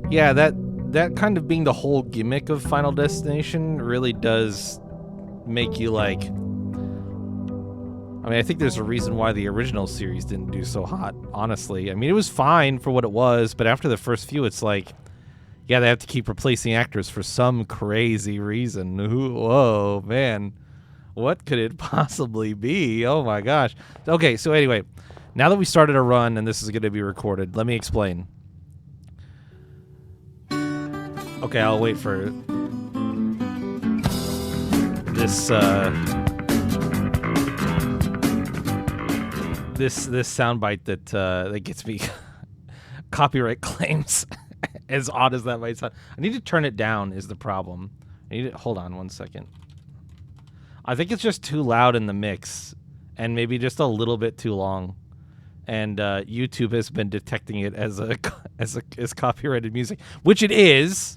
Yeah, that kind of being the whole gimmick of Final Destination really does make you like. I mean, I think there's a reason why the original series didn't do so hot, honestly. I mean, it was fine for what it was, but after the first few, it's like, yeah, they have to keep replacing actors for some crazy reason. Whoa, man. What could it possibly be? Oh my gosh. Okay, so anyway, now that we started a run and this is going to be recorded, let me explain. Okay, I'll wait for this this soundbite that gets me copyright claims. As odd as that might sound, I need to turn it down. Is the problem? I need to hold on 1 second. I think it's just too loud in the mix, and maybe just a little bit too long. And YouTube has been detecting it as copyrighted music, which it is.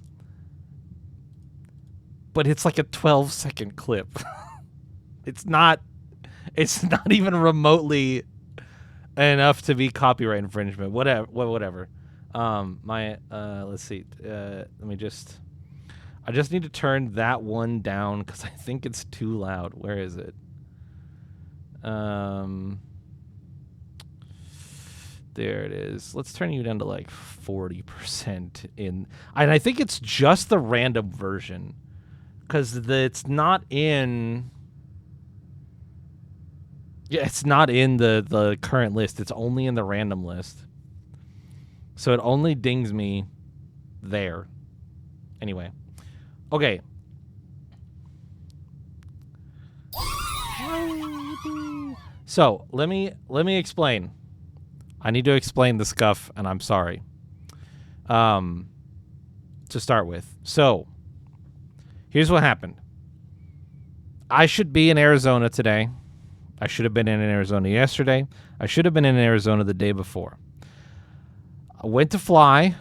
But it's like a 12-second clip. It's not even remotely enough to be copyright infringement. Whatever. Let's see. I just need to turn that one down because I think it's too loud. Where is it? There it is. Let's turn you down to like 40% and I think it's just the random version. Because it's not in... Yeah, it's not in the current list. It's only in the random list. So it only dings me there. Anyway. Okay. So, let me explain. I need to explain the scuff, and I'm sorry. To start with. So... Here's what happened. I should be in Arizona today. I should have been in Arizona yesterday. I should have been in Arizona the day before. I went to fly,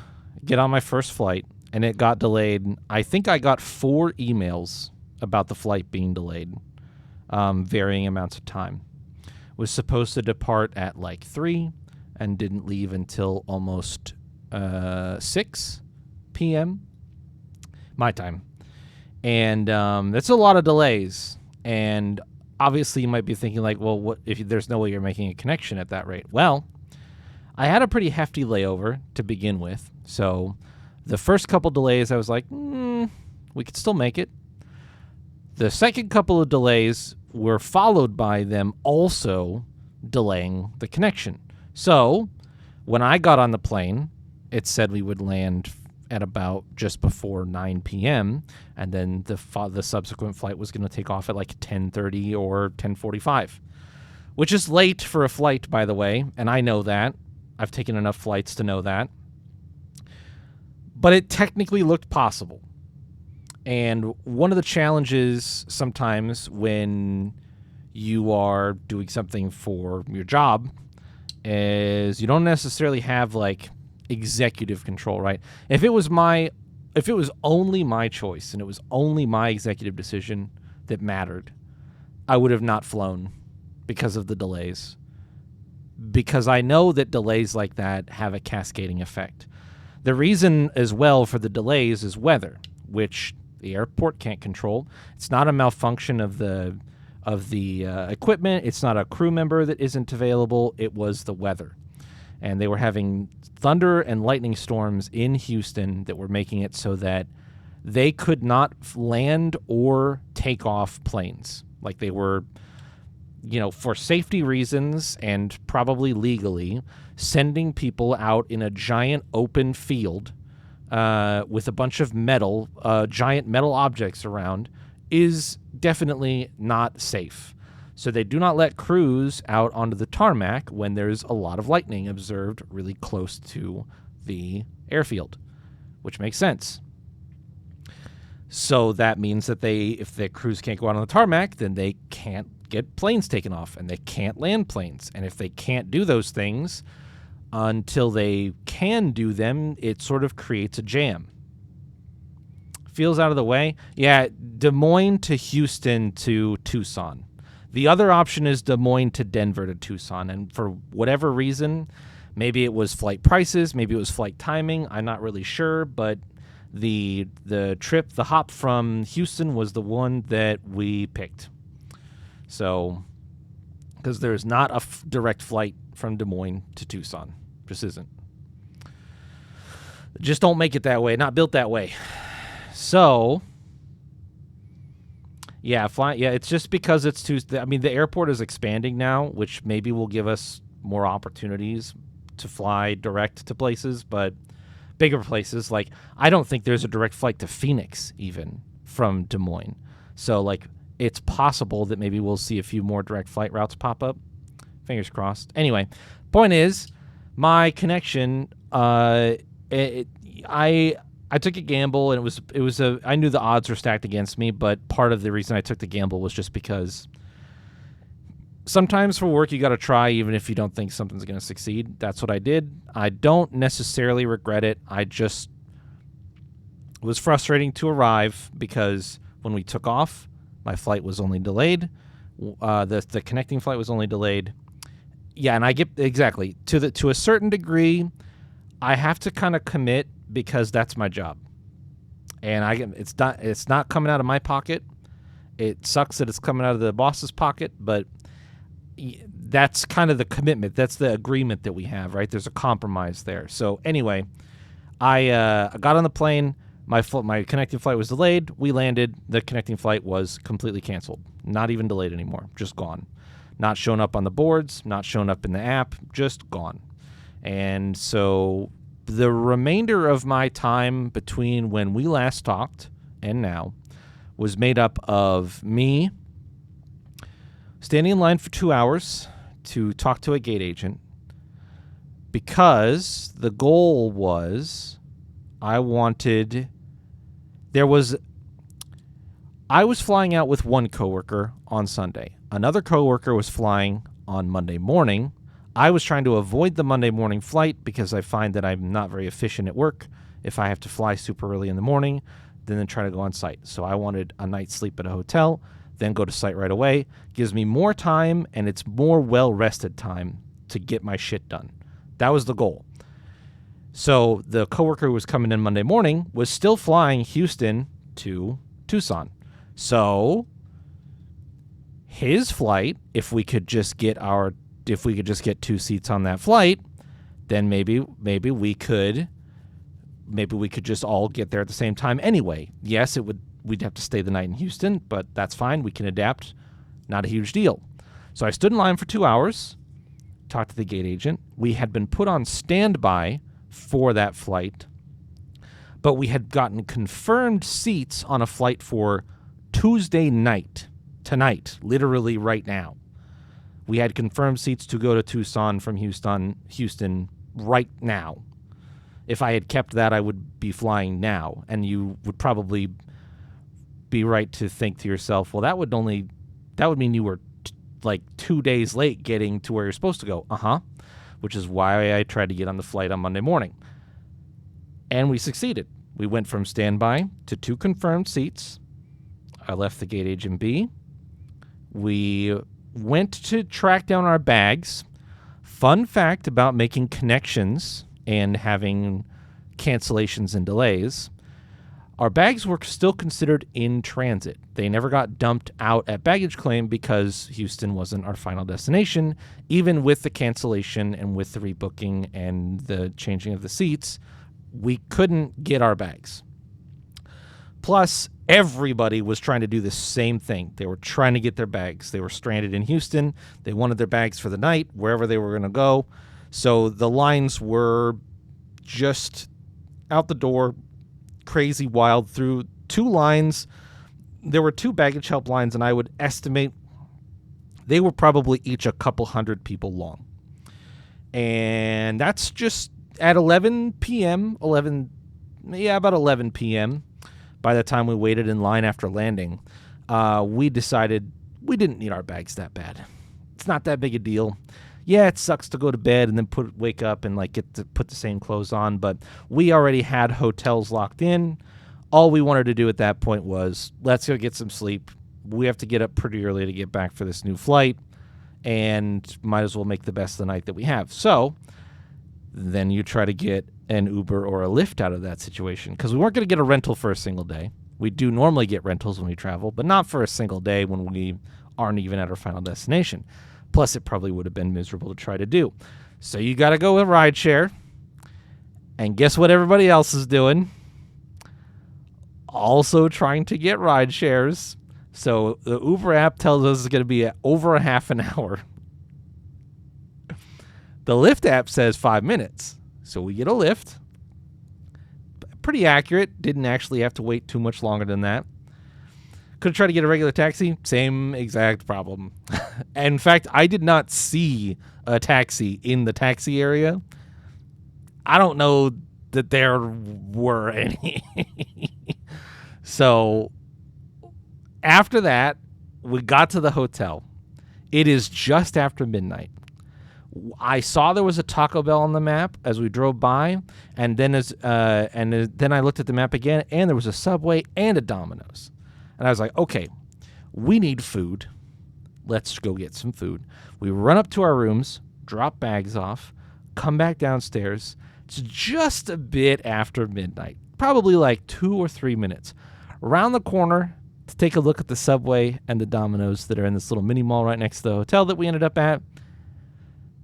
get on my first flight, and it got delayed. I think I got 4 emails about the flight being delayed, varying amounts of time. Was supposed to depart at like 3 and didn't leave until almost 6 p.m. my time. And that's a lot of delays. And obviously you might be thinking like, well, what if there's no way you're making a connection at that rate? Well, I had a pretty hefty layover to begin with. So the first couple delays, I was like, we could still make it. The second couple of delays were followed by them also delaying the connection. So when I got on the plane, it said we would land at about just before 9 p.m. and then the subsequent flight was going to take off at like 10:30 or 10:45, which is late for a flight, by the way, and I know that. I've taken enough flights to know that. But it technically looked possible. And one of the challenges sometimes when you are doing something for your job is you don't necessarily have like executive control, right? If it was only my choice and it was only my executive decision that mattered, I would have not flown because of the delays. Because I know that delays like that have a cascading effect. The reason as well for the delays is weather, which the airport can't control. It's not a malfunction of the equipment. It's not a crew member that isn't available. It was the weather. And they were having thunder and lightning storms in Houston that were making it so that they could not land or take off planes. Like they were, for safety reasons and probably legally, sending people out in a giant open field with a bunch of giant metal objects around is definitely not safe. So they do not let crews out onto the tarmac when there's a lot of lightning observed really close to the airfield, which makes sense. So that means that if the crews can't go out on the tarmac, then they can't get planes taken off and they can't land planes. And if they can't do those things until they can do them, it sort of creates a jam. Feels out of the way? Yeah, Des Moines to Houston to Tucson. The other option is Des Moines to Denver to Tucson, and for whatever reason, Maybe it was flight prices, maybe it was flight timing. I'm not really sure, but the hop from Houston was the one that we picked. So, because there's not a direct flight from Des Moines to Tucson, just isn't. Just don't make it that way. Not built that way. So, yeah, it's just because it's Tuesday. I mean, the airport is expanding now, which maybe will give us more opportunities to fly direct to places, but bigger places. Like, I don't think there's a direct flight to Phoenix even from Des Moines. So, like, it's possible that maybe we'll see a few more direct flight routes pop up. Fingers crossed. Anyway, point is, my connection, I took a gamble, and I knew the odds were stacked against me, but part of the reason I took the gamble was just because sometimes for work you got to try even if you don't think something's going to succeed. That's what I did. I don't necessarily regret it. I just it was frustrating to arrive because when we took off, my flight was only delayed. The connecting flight was only delayed. Yeah, and I get exactly to a certain degree, I have to kind of commit because that's my job, and it's not coming out of my pocket. It sucks that it's coming out of the boss's pocket, but that's kind of the commitment. That's the agreement that we have, right? There's a compromise there. So anyway, I got on the plane. My connecting flight was delayed. We landed. The connecting flight was completely canceled. Not even delayed anymore. Just gone. Not showing up on the boards. Not showing up in the app. Just gone. And so the remainder of my time between when we last talked and now was made up of me standing in line for 2 hours to talk to a gate agent because the goal was I was flying out with one coworker on Sunday. Another coworker was flying on Monday morning. I was trying to avoid the Monday morning flight because I find that I'm not very efficient at work if I have to fly super early in the morning, then try to go on site. So I wanted a night's sleep at a hotel, then go to site right away. Gives me more time, and it's more well-rested time to get my shit done. That was the goal. So the coworker who was coming in Monday morning was still flying Houston to Tucson. So his flight, if we could just get 2 seats on that flight, then maybe we could just all get there at the same time anyway. Yes, we'd have to stay the night in Houston, but that's fine. We can adapt. Not a huge deal. So I stood in line for 2 hours, talked to the gate agent. We had been put on standby for that flight, but we had gotten confirmed seats on a flight for Tuesday night, tonight, literally right now. We had confirmed seats to go to Tucson from Houston right now. If I had kept that, I would be flying now, and you would probably be right to think to yourself, well, that would mean you were like 2 days late getting to where you're supposed to go. Which is why I tried to get on the flight on Monday morning. And we succeeded. We went from standby to 2 confirmed seats. I left the gate agent be. We went to track down our bags. Fun fact about making connections and having cancellations and delays. Our bags were still considered in transit. They never got dumped out at baggage claim because Houston wasn't our final destination. Even with the cancellation and with the rebooking and the changing of the seats, we couldn't get our bags. Plus, everybody was trying to do the same thing. They were trying to get their bags. They were stranded in Houston. They wanted their bags for the night, wherever they were going to go. So the lines were just out the door, crazy wild, through 2 lines. There were 2 baggage help lines, and I would estimate they were probably each a couple hundred people long. And that's just at 11 p.m., about 11 p.m., by the time we waited in line after landing, we decided we didn't need our bags that bad. It's not that big a deal. Yeah, it sucks to go to bed and then wake up and get to put the same clothes on, but we already had hotels locked in. All we wanted to do at that point was, let's go get some sleep. We have to get up pretty early to get back for this new flight, and might as well make the best of the night that we have. So then you try to get an Uber or a Lyft out of that situation, because we weren't going to get a rental for a single day. We do normally get rentals when we travel, but not for a single day when we aren't even at our final destination. Plus, it probably would have been miserable to try to do. So you got to go with rideshare. And guess what everybody else is doing? Also trying to get ride shares. So the Uber app tells us it's going to be over a half an hour. The Lyft app says 5 minutes. So we get a Lyft. Pretty accurate. Didn't actually have to wait too much longer than that. Could have tried to get a regular taxi. Same exact problem. In fact, I did not see a taxi in the taxi area. I don't know that there were any. So after that, we got to the hotel. It is just after midnight. I saw there was a Taco Bell on the map as we drove by, and then then I looked at the map again, and there was a Subway and a Domino's. And I was like, okay, we need food. Let's go get some food. We run up to our rooms, drop bags off, come back downstairs. It's just a bit after midnight, probably like 2 or 3 minutes. Around the corner to take a look at the Subway and the Domino's that are in this little mini mall right next to the hotel that we ended up at.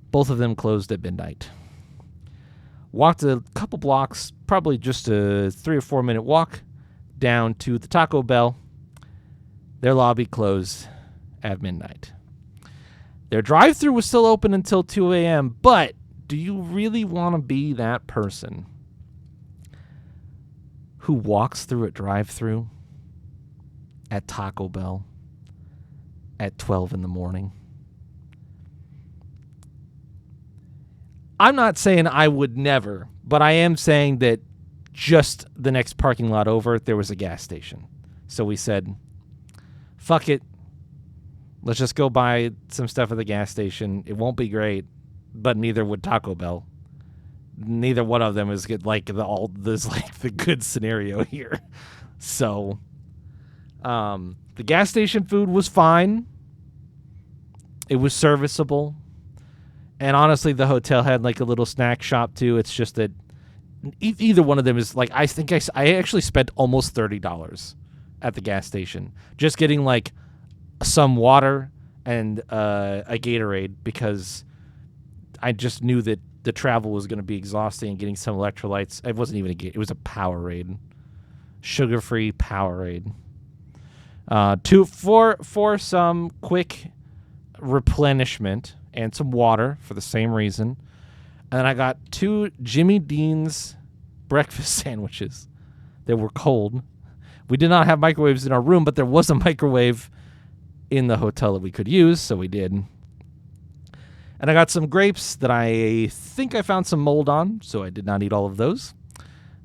Both of them closed at midnight. Walked a couple blocks, probably just a 3 or 4 minute walk down to the Taco Bell. Their lobby closed at midnight. Their drive-thru was still open until 2 a.m., but do you really want to be that person who walks through a drive-thru at Taco Bell at 12 in the morning? I'm not saying I would never, but I am saying that just the next parking lot over, there was a gas station. So we said, fuck it. Let's just go buy some stuff at the gas station. It won't be great, but neither would Taco Bell. Neither one of them is good, like the good scenario here. So, the gas station food was fine. It was serviceable. And honestly, the hotel had like a little snack shop too. It's just that either one of them is like, I think I actually spent almost $30 at the gas station just getting like some water and a Gatorade, because I just knew that the travel was going to be exhausting, and getting some electrolytes. It wasn't even it was a Powerade, sugar-free Powerade. For some quick replenishment and some water for the same reason. And then I got 2 Jimmy Dean's breakfast sandwiches that were cold. We did not have microwaves in our room, but there was a microwave in the hotel that we could use, so we did. And I got some grapes that I think I found some mold on, so I did not eat all of those.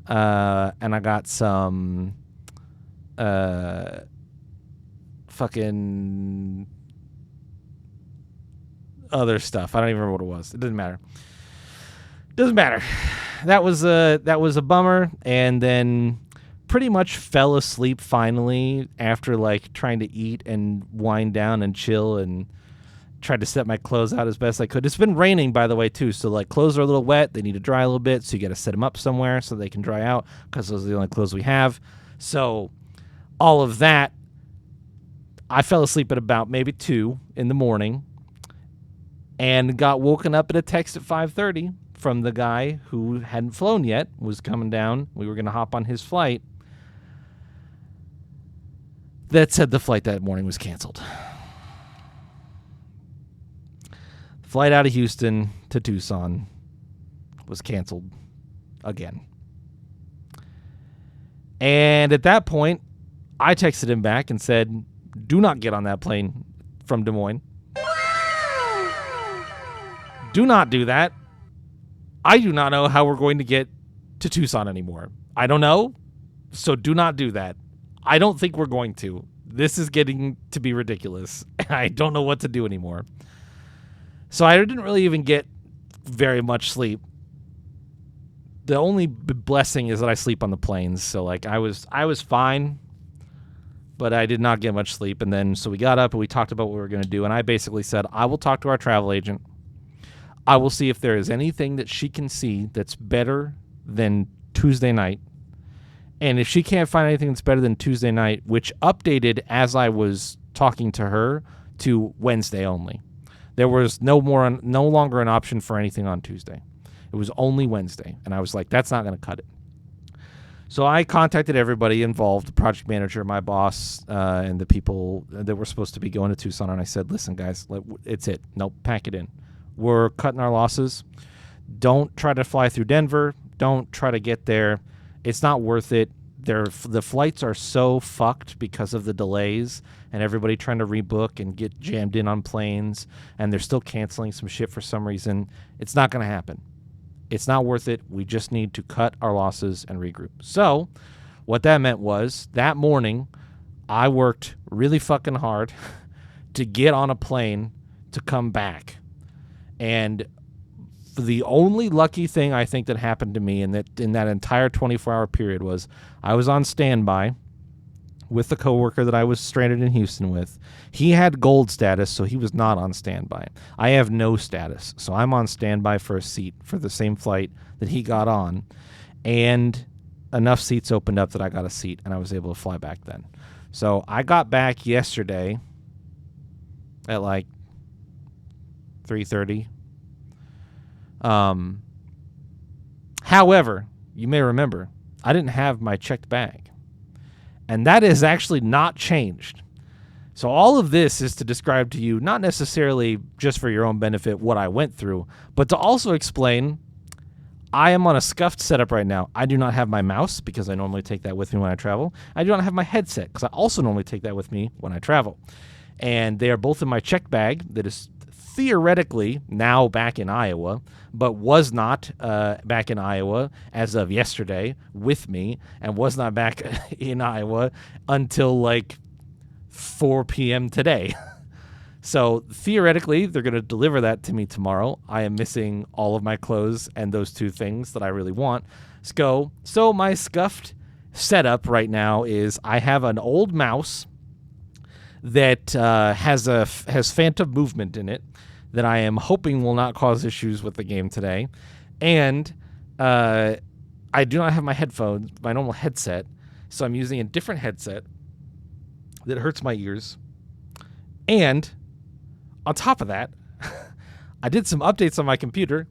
And I got some fucking other stuff. I don't even remember what it was. It doesn't matter. That was a bummer. And then pretty much fell asleep finally after like trying to eat and wind down and chill, and tried to set my clothes out as best I could. It's been raining, by the way, too, so like clothes are a little wet. They need to dry a little bit, so you got to set them up somewhere so they can dry out, because those are the only clothes we have. So all of that, I fell asleep at about maybe 2 in the morning and got woken up at a text at 5:30 from the guy who hadn't flown yet, was coming down. We were going to hop on his flight. That said the flight that morning was canceled. The flight out of Houston to Tucson was canceled again. And at that point, I texted him back and said, do not get on that plane from Des Moines. Do not do that. I do not know how we're going to get to Tucson anymore. I don't know. So do not do that. I don't think we're going to. This is getting to be ridiculous. I don't know what to do anymore. So I didn't really even get very much sleep. The only blessing is that I sleep on the planes. So like I was fine, but I did not get much sleep. And then so we got up and we talked about what we were going to do. And I basically said, I will talk to our travel agent. I will see if there is anything that she can see that's better than Tuesday night. And if she can't find anything that's better than Tuesday night, which updated as I was talking to her to Wednesday only. There was no longer an option for anything on Tuesday. It was only Wednesday. And I was like, that's not going to cut it. So I contacted everybody involved, the project manager, my boss, and the people that were supposed to be going to Tucson. And I said, listen, guys, it's it. Nope, pack it in. We're cutting our losses. Don't try to fly through Denver. Don't try to get there. It's not worth it. The flights are so fucked because of the delays and everybody trying to rebook and get jammed in on planes, and they're still canceling some shit for some reason. It's not going to happen. It's not worth it. We just need to cut our losses and regroup. So what that meant was that morning I worked really fucking hard to get on a plane to come back. And the only lucky thing I think that happened to me in that entire 24-hour period was I was on standby with the coworker that I was stranded in Houston with. He had gold status, so he was not on standby. I have no status, so I'm on standby for a seat for the same flight that he got on, and enough seats opened up that I got a seat, and I was able to fly back then. So I got back yesterday at like 3:30. However, you may remember, I didn't have my checked bag. And that has actually not changed. So all of this is to describe to you, not necessarily just for your own benefit, what I went through, but to also explain I am on a scuffed setup right now. I do not have my mouse because I normally take that with me when I travel. I do not have my headset because I also normally take that with me when I travel. And they are both in my checked bag that is theoretically now back in Iowa, but was not back in Iowa as of yesterday with me, and was not back in Iowa until like 4 p.m. today. So theoretically, they're going to deliver that to me tomorrow. I am missing all of my clothes and those two things that I really want. So my scuffed setup right now is I have an old mouse that has phantom movement in it that I am hoping will not cause issues with the game today. And I do not have my headphones, my normal headset, so I'm using a different headset that hurts my ears. And on top of that, I did some updates on my computer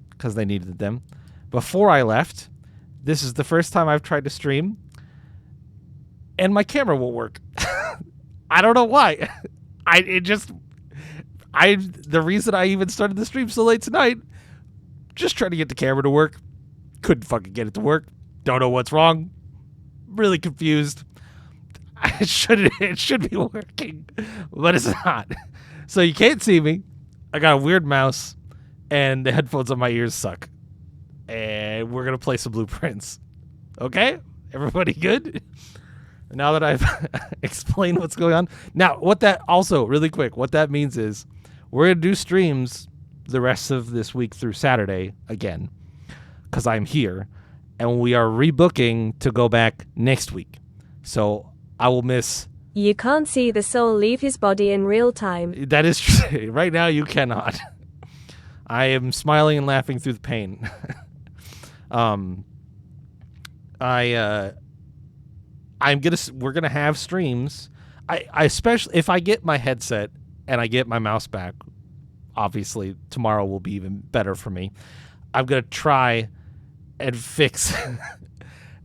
because they needed them. Before I left, this is the first time I've tried to stream, and my camera won't work. I don't know why. The reason I even started the stream so late tonight, just trying to get the camera to work. Couldn't fucking get it to work. Don't know what's wrong. Really confused. It should be working, but it's not. So you can't see me. I got a weird mouse, and the headphones on my ears suck. And we're going to play some Blueprints. Okay? Everybody good? Now that I've explained what's going on. Now, what that means is we're going to do streams the rest of this week through Saturday again, because I'm here, and we are rebooking to go back next week. So I will miss. You can't see the soul leave his body in real time. That is true. Right now, you cannot. I am smiling and laughing through the pain. We're gonna have streams. I especially if I get my headset and I get my mouse back, obviously tomorrow will be even better for me. I'm gonna try and fix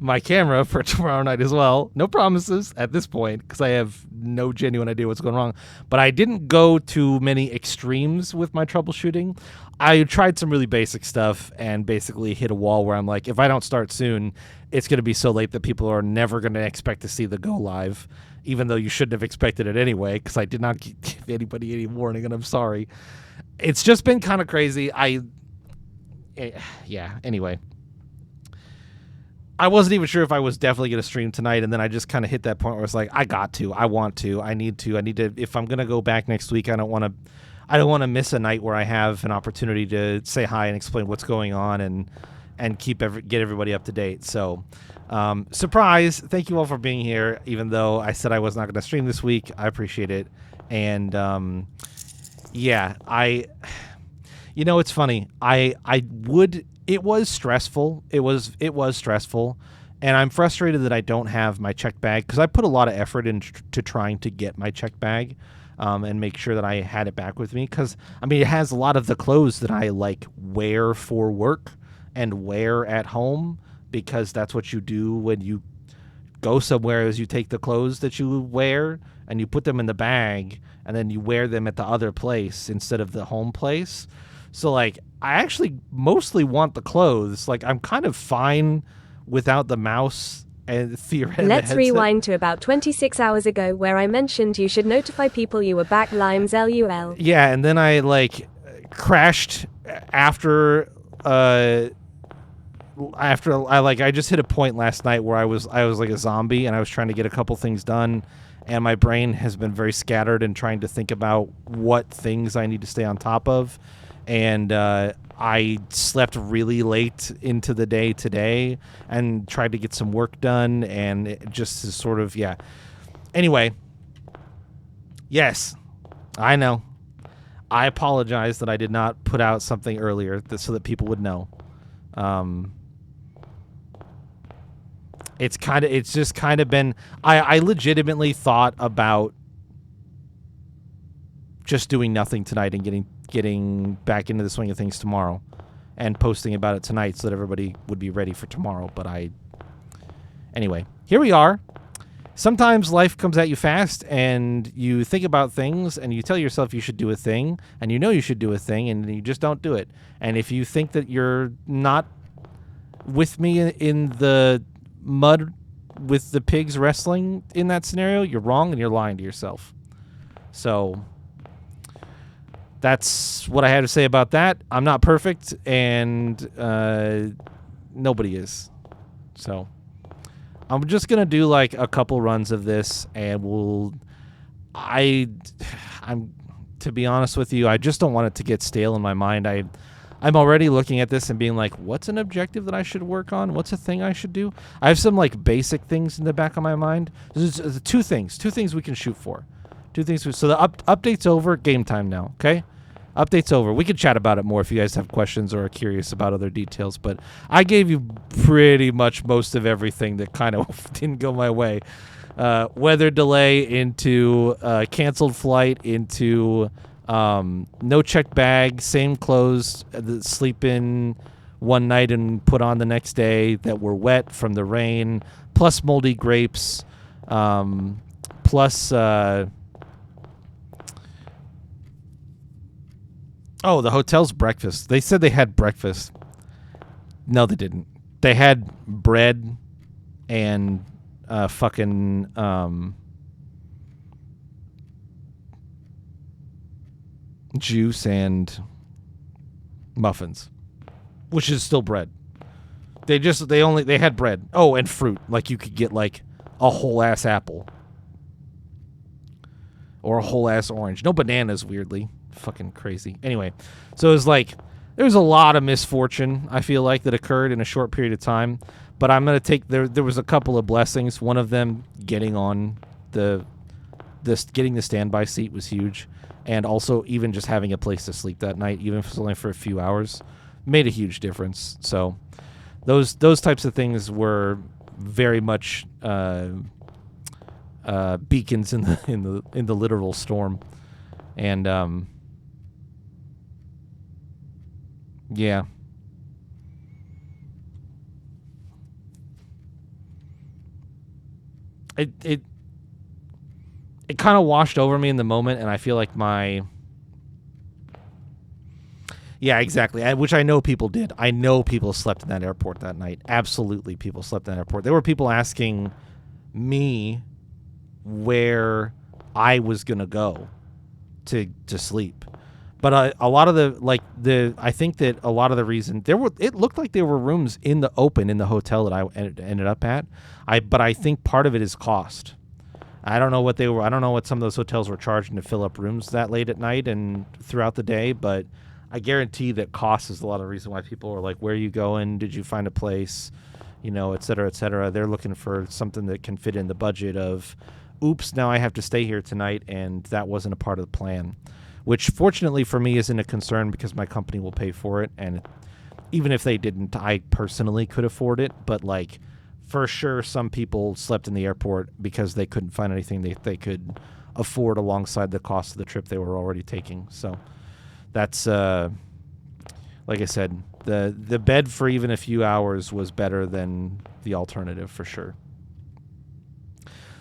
my camera for tomorrow night as well. No promises at this point because I have no genuine idea what's going wrong. But I didn't go to many extremes with my troubleshooting. I tried some really basic stuff and basically hit a wall where I'm like, if I don't start soon, it's going to be so late that people are never going to expect to see the go live, even though you shouldn't have expected it anyway, because I did not give anybody any warning, and I'm sorry. It's just been kind of crazy. Anyway. I wasn't even sure if I was definitely going to stream tonight, and then I just kind of hit that point where it's like, I want to, I need to, if I'm going to go back next week, I don't want to miss a night where I have an opportunity to say hi and explain what's going on and get everybody up to date. So, surprise. Thank you all for being here, even though I said I was not going to stream this week. I appreciate it. And, You know, it's funny. I would. It was stressful. It was stressful, and I'm frustrated that I don't have my check bag because I put a lot of effort into trying to get my check bag, and make sure that I had it back with me. Because I mean, it has a lot of the clothes that I like wear for work and wear at home because that's what you do when you go somewhere. Is you take the clothes that you wear and you put them in the bag, and then you wear them at the other place instead of the home place. So, like, I actually mostly want the clothes. Like, I'm kind of fine without the mouse and theoretically. Let's rewind to about 26 hours ago where I mentioned you should notify people you were back limes LUL. Yeah, and then I, like, crashed after I just hit a point last night where I was like a zombie and I was trying to get a couple things done, and my brain has been very scattered and trying to think about what things I need to stay on top of. And I slept really late into the day today and tried to get some work done, and it just is sort of, yeah. Anyway, yes, I know. I apologize that I did not put out something earlier so that people would know. It's just kind of been, I legitimately thought about just doing nothing tonight and getting back into the swing of things tomorrow and posting about it tonight so that everybody would be ready for tomorrow. But anyway, here we are. Sometimes life comes at you fast and you think about things and you tell yourself you should do a thing and you know you should do a thing and you just don't do it. And if you think that you're not with me in the mud with the pigs wrestling in that scenario, you're wrong and you're lying to yourself. So that's what I had to say about that. I'm not perfect, and nobody is. So I'm just gonna do like a couple runs of this, and I'm to be honest with you, I just don't want it to get stale in my mind. I'm already looking at this and being like, what's an objective that I should work on? What's a thing I should do? I have some like basic things in the back of my mind. There's two things we can shoot for. Two things. So the update's over. Game time now. Okay, update's over. We can chat about it more if you guys have questions or are curious about other details. But I gave you pretty much most of everything that kind of didn't go my way. Weather delay into canceled flight into no check bag, same clothes, sleep in one night and put on the next day that were wet from the rain, plus moldy grapes, plus the hotel's breakfast. They said they had breakfast. No, they didn't. They had bread and fucking juice and muffins, which is still bread. They had bread. Oh, and fruit. Like you could get like a whole ass apple or a whole ass orange. No bananas, weirdly. Fucking crazy. Anyway, so it was like there's a lot of misfortune, I feel like, that occurred in a short period of time. But I'm gonna take there was a couple of blessings. One of them getting on getting the standby seat was huge. And also even just having a place to sleep that night, even if it's only for a few hours, made a huge difference. So those types of things were very much beacons in the literal storm. And yeah. It kind of washed over me in the moment, and I feel like yeah, exactly. Which I know people did. I know people slept in that airport that night. Absolutely, people slept in that airport. There were people asking me where I was gonna go to sleep. But a lot of I think that a lot of the reason it looked like there were rooms in the open in the hotel that I ended up at. But I think part of it is cost. I don't know what they were. I don't know what some of those hotels were charging to fill up rooms that late at night and throughout the day. But I guarantee that cost is a lot of the reason why people are like, "Where are you going? Did you find a place?" Et cetera, et cetera. They're looking for something that can fit in the budget of, "Oops, now I have to stay here tonight," and that wasn't a part of the plan. which fortunately for me isn't a concern because my company will pay for it. And even if they didn't, I personally could afford it. But like, for sure, some people slept in the airport because they couldn't find anything they could afford alongside the cost of the trip they were already taking. So that's, like I said, the bed for even a few hours was better than the alternative for sure.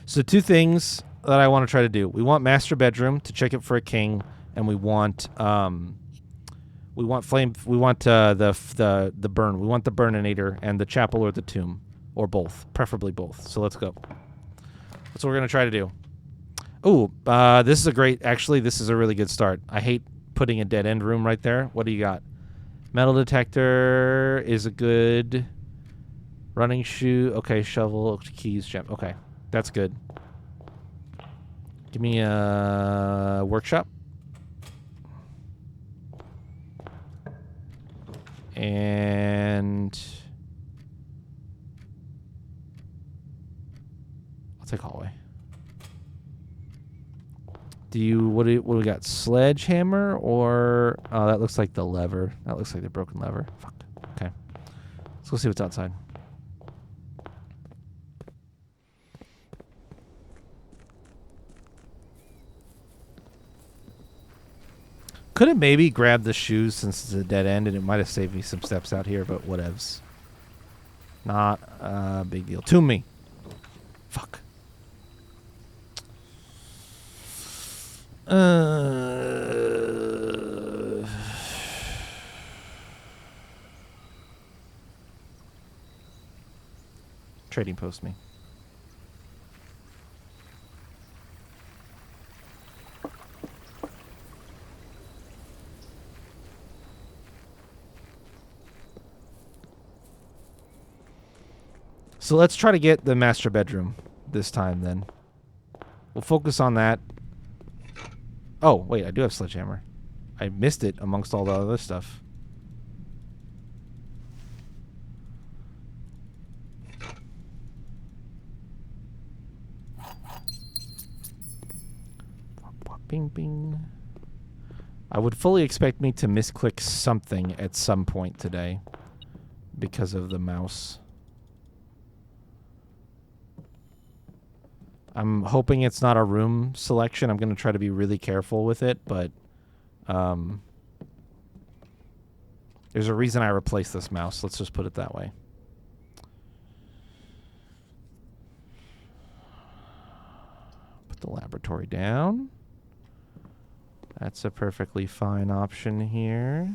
So 2 things that I want to try to do. We want master bedroom to check it for a king, and we want flame. We want the burn. We want the burninator and the chapel or the tomb, or both, preferably both. So let's go. That's what we're gonna try to do. Ooh, this is a great. Actually, this is a really good start. I hate putting a dead end room right there. What do you got? Metal detector is a good. Running shoe. Okay, shovel, keys, gem. Okay, that's good. Give me a workshop. And I'll take hallway. What do we got? Sledgehammer or that looks like the lever. That looks like the broken lever. Fuck. Okay. Let's go see what's outside. Could have maybe grabbed the shoes since it's a dead end, and it might have saved me some steps out here, but whatevs. Not a big deal. To me. Fuck. Trading post me. So let's try to get the master bedroom this time then. We'll focus on that. Oh, wait, I do have sledgehammer. I missed it amongst all the other stuff. Bing, bing. I would fully expect me to misclick something at some point today because of the mouse. I'm hoping it's not a room selection. I'm going to try to be really careful with it, but there's a reason I replaced this mouse. Let's just put it that way. Put the laboratory down. That's a perfectly fine option here.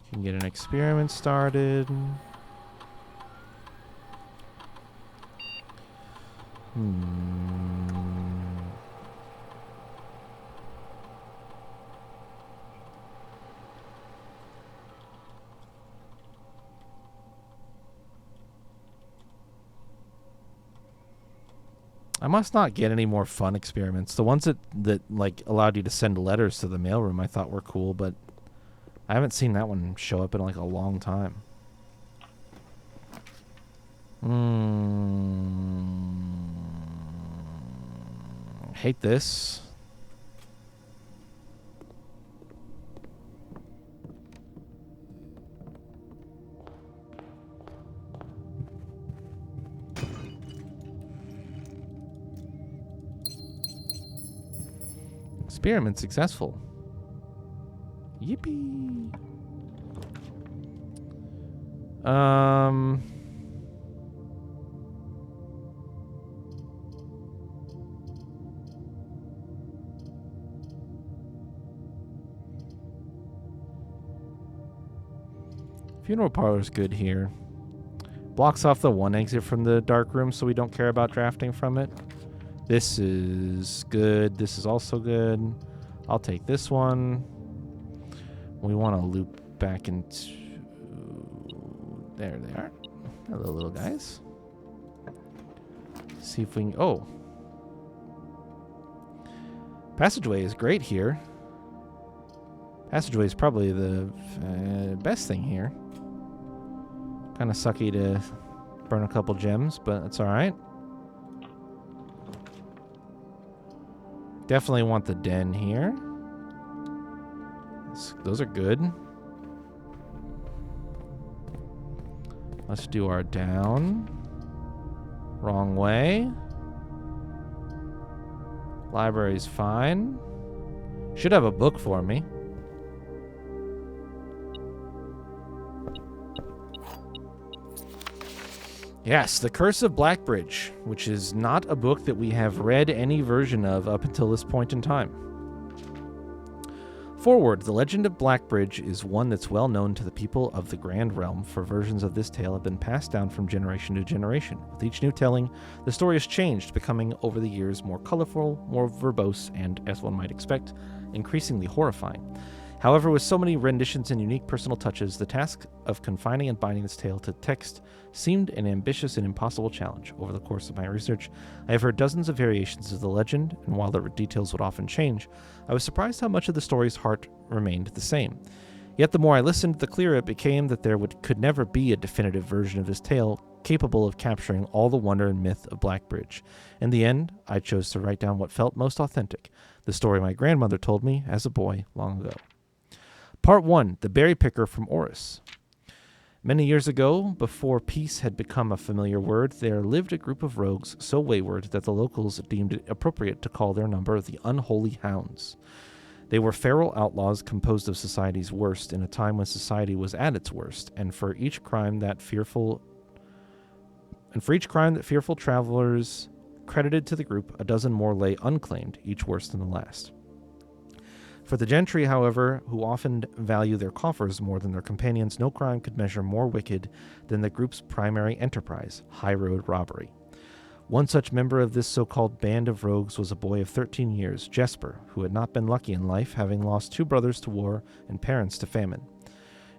You can get an experiment started. I must not get any more fun experiments. The ones that like allowed you to send letters to the mailroom I thought were cool, but I haven't seen that one show up in like a long time. Hate this. Experiment successful. Yippee. Funeral parlor's good here. Blocks off the one exit from the dark room so we don't care about drafting from it. This is good. This is also good. I'll take this one. We want to loop back into... There they are. Hello, little guys. See if we can... Oh. Passageway is great here. Passageway is probably the best thing here. Kind of sucky to burn a couple gems, but it's all right. Definitely want the den here. Those are good. Let's do our down. Wrong way. Library's fine. Should have a book for me. Yes, The Curse of Blackbridge, which is not a book that we have read any version of up until this point in time. Forward, the legend of Blackbridge is one that's well known to the people of the Grand Realm, for versions of this tale have been passed down from generation to generation. With each new telling, the story has changed, becoming over the years more colorful, more verbose, and, as one might expect, increasingly horrifying. However, with so many renditions and unique personal touches, the task of confining and binding this tale to text seemed an ambitious and impossible challenge. Over the course of my research, I have heard dozens of variations of the legend, and while the details would often change, I was surprised how much of the story's heart remained the same. Yet the more I listened, the clearer it became that there could never be a definitive version of this tale capable of capturing all the wonder and myth of Blackbridge. In the end, I chose to write down what felt most authentic, the story my grandmother told me as a boy long ago. Part 1, The Berry Picker from Oris. Many years ago, before peace had become a familiar word, there lived a group of rogues so wayward that the locals deemed it appropriate to call their number the Unholy Hounds. They were feral outlaws composed of society's worst in a time when society was at its worst, and for each crime that fearful travelers credited to the group, a dozen more lay unclaimed, each worse than the last. For the gentry, however, who often value their coffers more than their companions, no crime could measure more wicked than the group's primary enterprise, high-road robbery. One such member of this so-called band of rogues was a boy of 13 years, Jesper, who had not been lucky in life, having lost 2 brothers to war and parents to famine.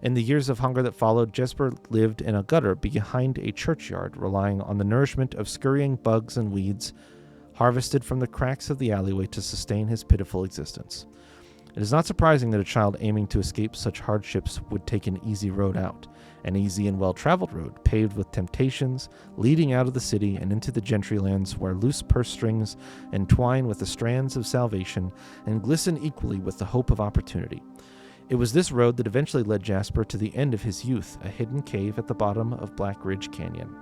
In the years of hunger that followed, Jesper lived in a gutter behind a churchyard, relying on the nourishment of scurrying bugs and weeds harvested from the cracks of the alleyway to sustain his pitiful existence. It is not surprising that a child aiming to escape such hardships would take an easy road out, an easy and well-traveled road, paved with temptations, leading out of the city and into the gentry lands where loose purse strings entwine with the strands of salvation and glisten equally with the hope of opportunity. It was this road that eventually led Jasper to the end of his youth, a hidden cave at the bottom of Blackbridge Canyon.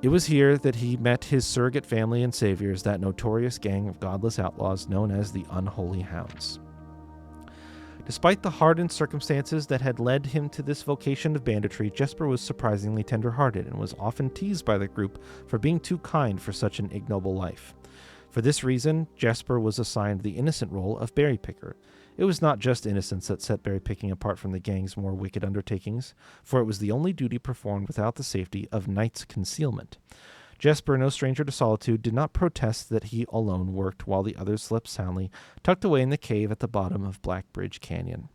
It was here that he met his surrogate family and saviors, that notorious gang of godless outlaws known as the Unholy Hounds. Despite the hardened circumstances that had led him to this vocation of banditry, Jesper was surprisingly tender-hearted and was often teased by the group for being too kind for such an ignoble life. For this reason, Jesper was assigned the innocent role of berry picker. It was not just innocence that set berry picking apart from the gang's more wicked undertakings, for it was the only duty performed without the safety of night's concealment. Jesper, no stranger to solitude, did not protest that he alone worked while the others slept soundly, tucked away in the cave at the bottom of Blackbridge Canyon.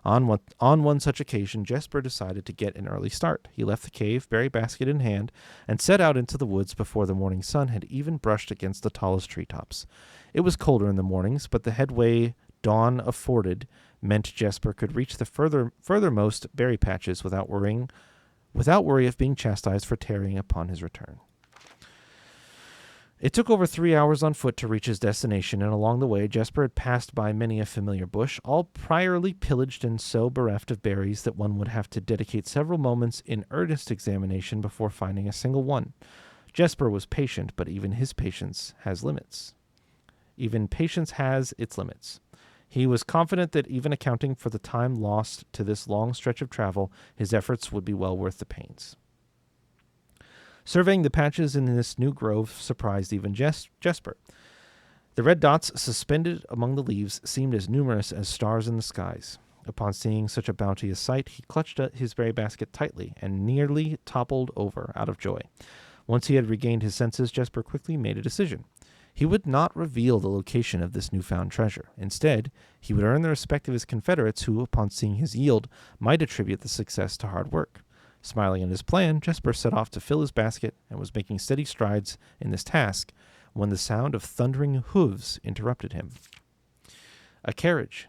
On one such occasion, Jesper decided to get an early start. He left the cave, berry basket in hand, and set out into the woods before the morning sun had even brushed against the tallest treetops. It was colder in the mornings, but the headway dawn afforded meant Jesper could reach the furthermost berry patches without worry of being chastised for tarrying upon his return. It took over 3 hours on foot to reach his destination, and along the way Jesper had passed by many a familiar bush, all priorly pillaged and so bereft of berries that one would have to dedicate several moments in earnest examination before finding a single one. Jesper was patient, but even his patience has limits. Even patience has its limits. He was confident that even accounting for the time lost to this long stretch of travel, his efforts would be well worth the pains. Surveying the patches in this new grove surprised even Jesper. The red dots suspended among the leaves seemed as numerous as stars in the skies. Upon seeing such a bounteous sight, he clutched his berry basket tightly and nearly toppled over out of joy. Once he had regained his senses, Jesper quickly made a decision. He would not reveal the location of this newfound treasure. Instead, he would earn the respect of his confederates who, upon seeing his yield, might attribute the success to hard work. Smiling at his plan, Jesper set off to fill his basket and was making steady strides in this task when the sound of thundering hooves interrupted him. A carriage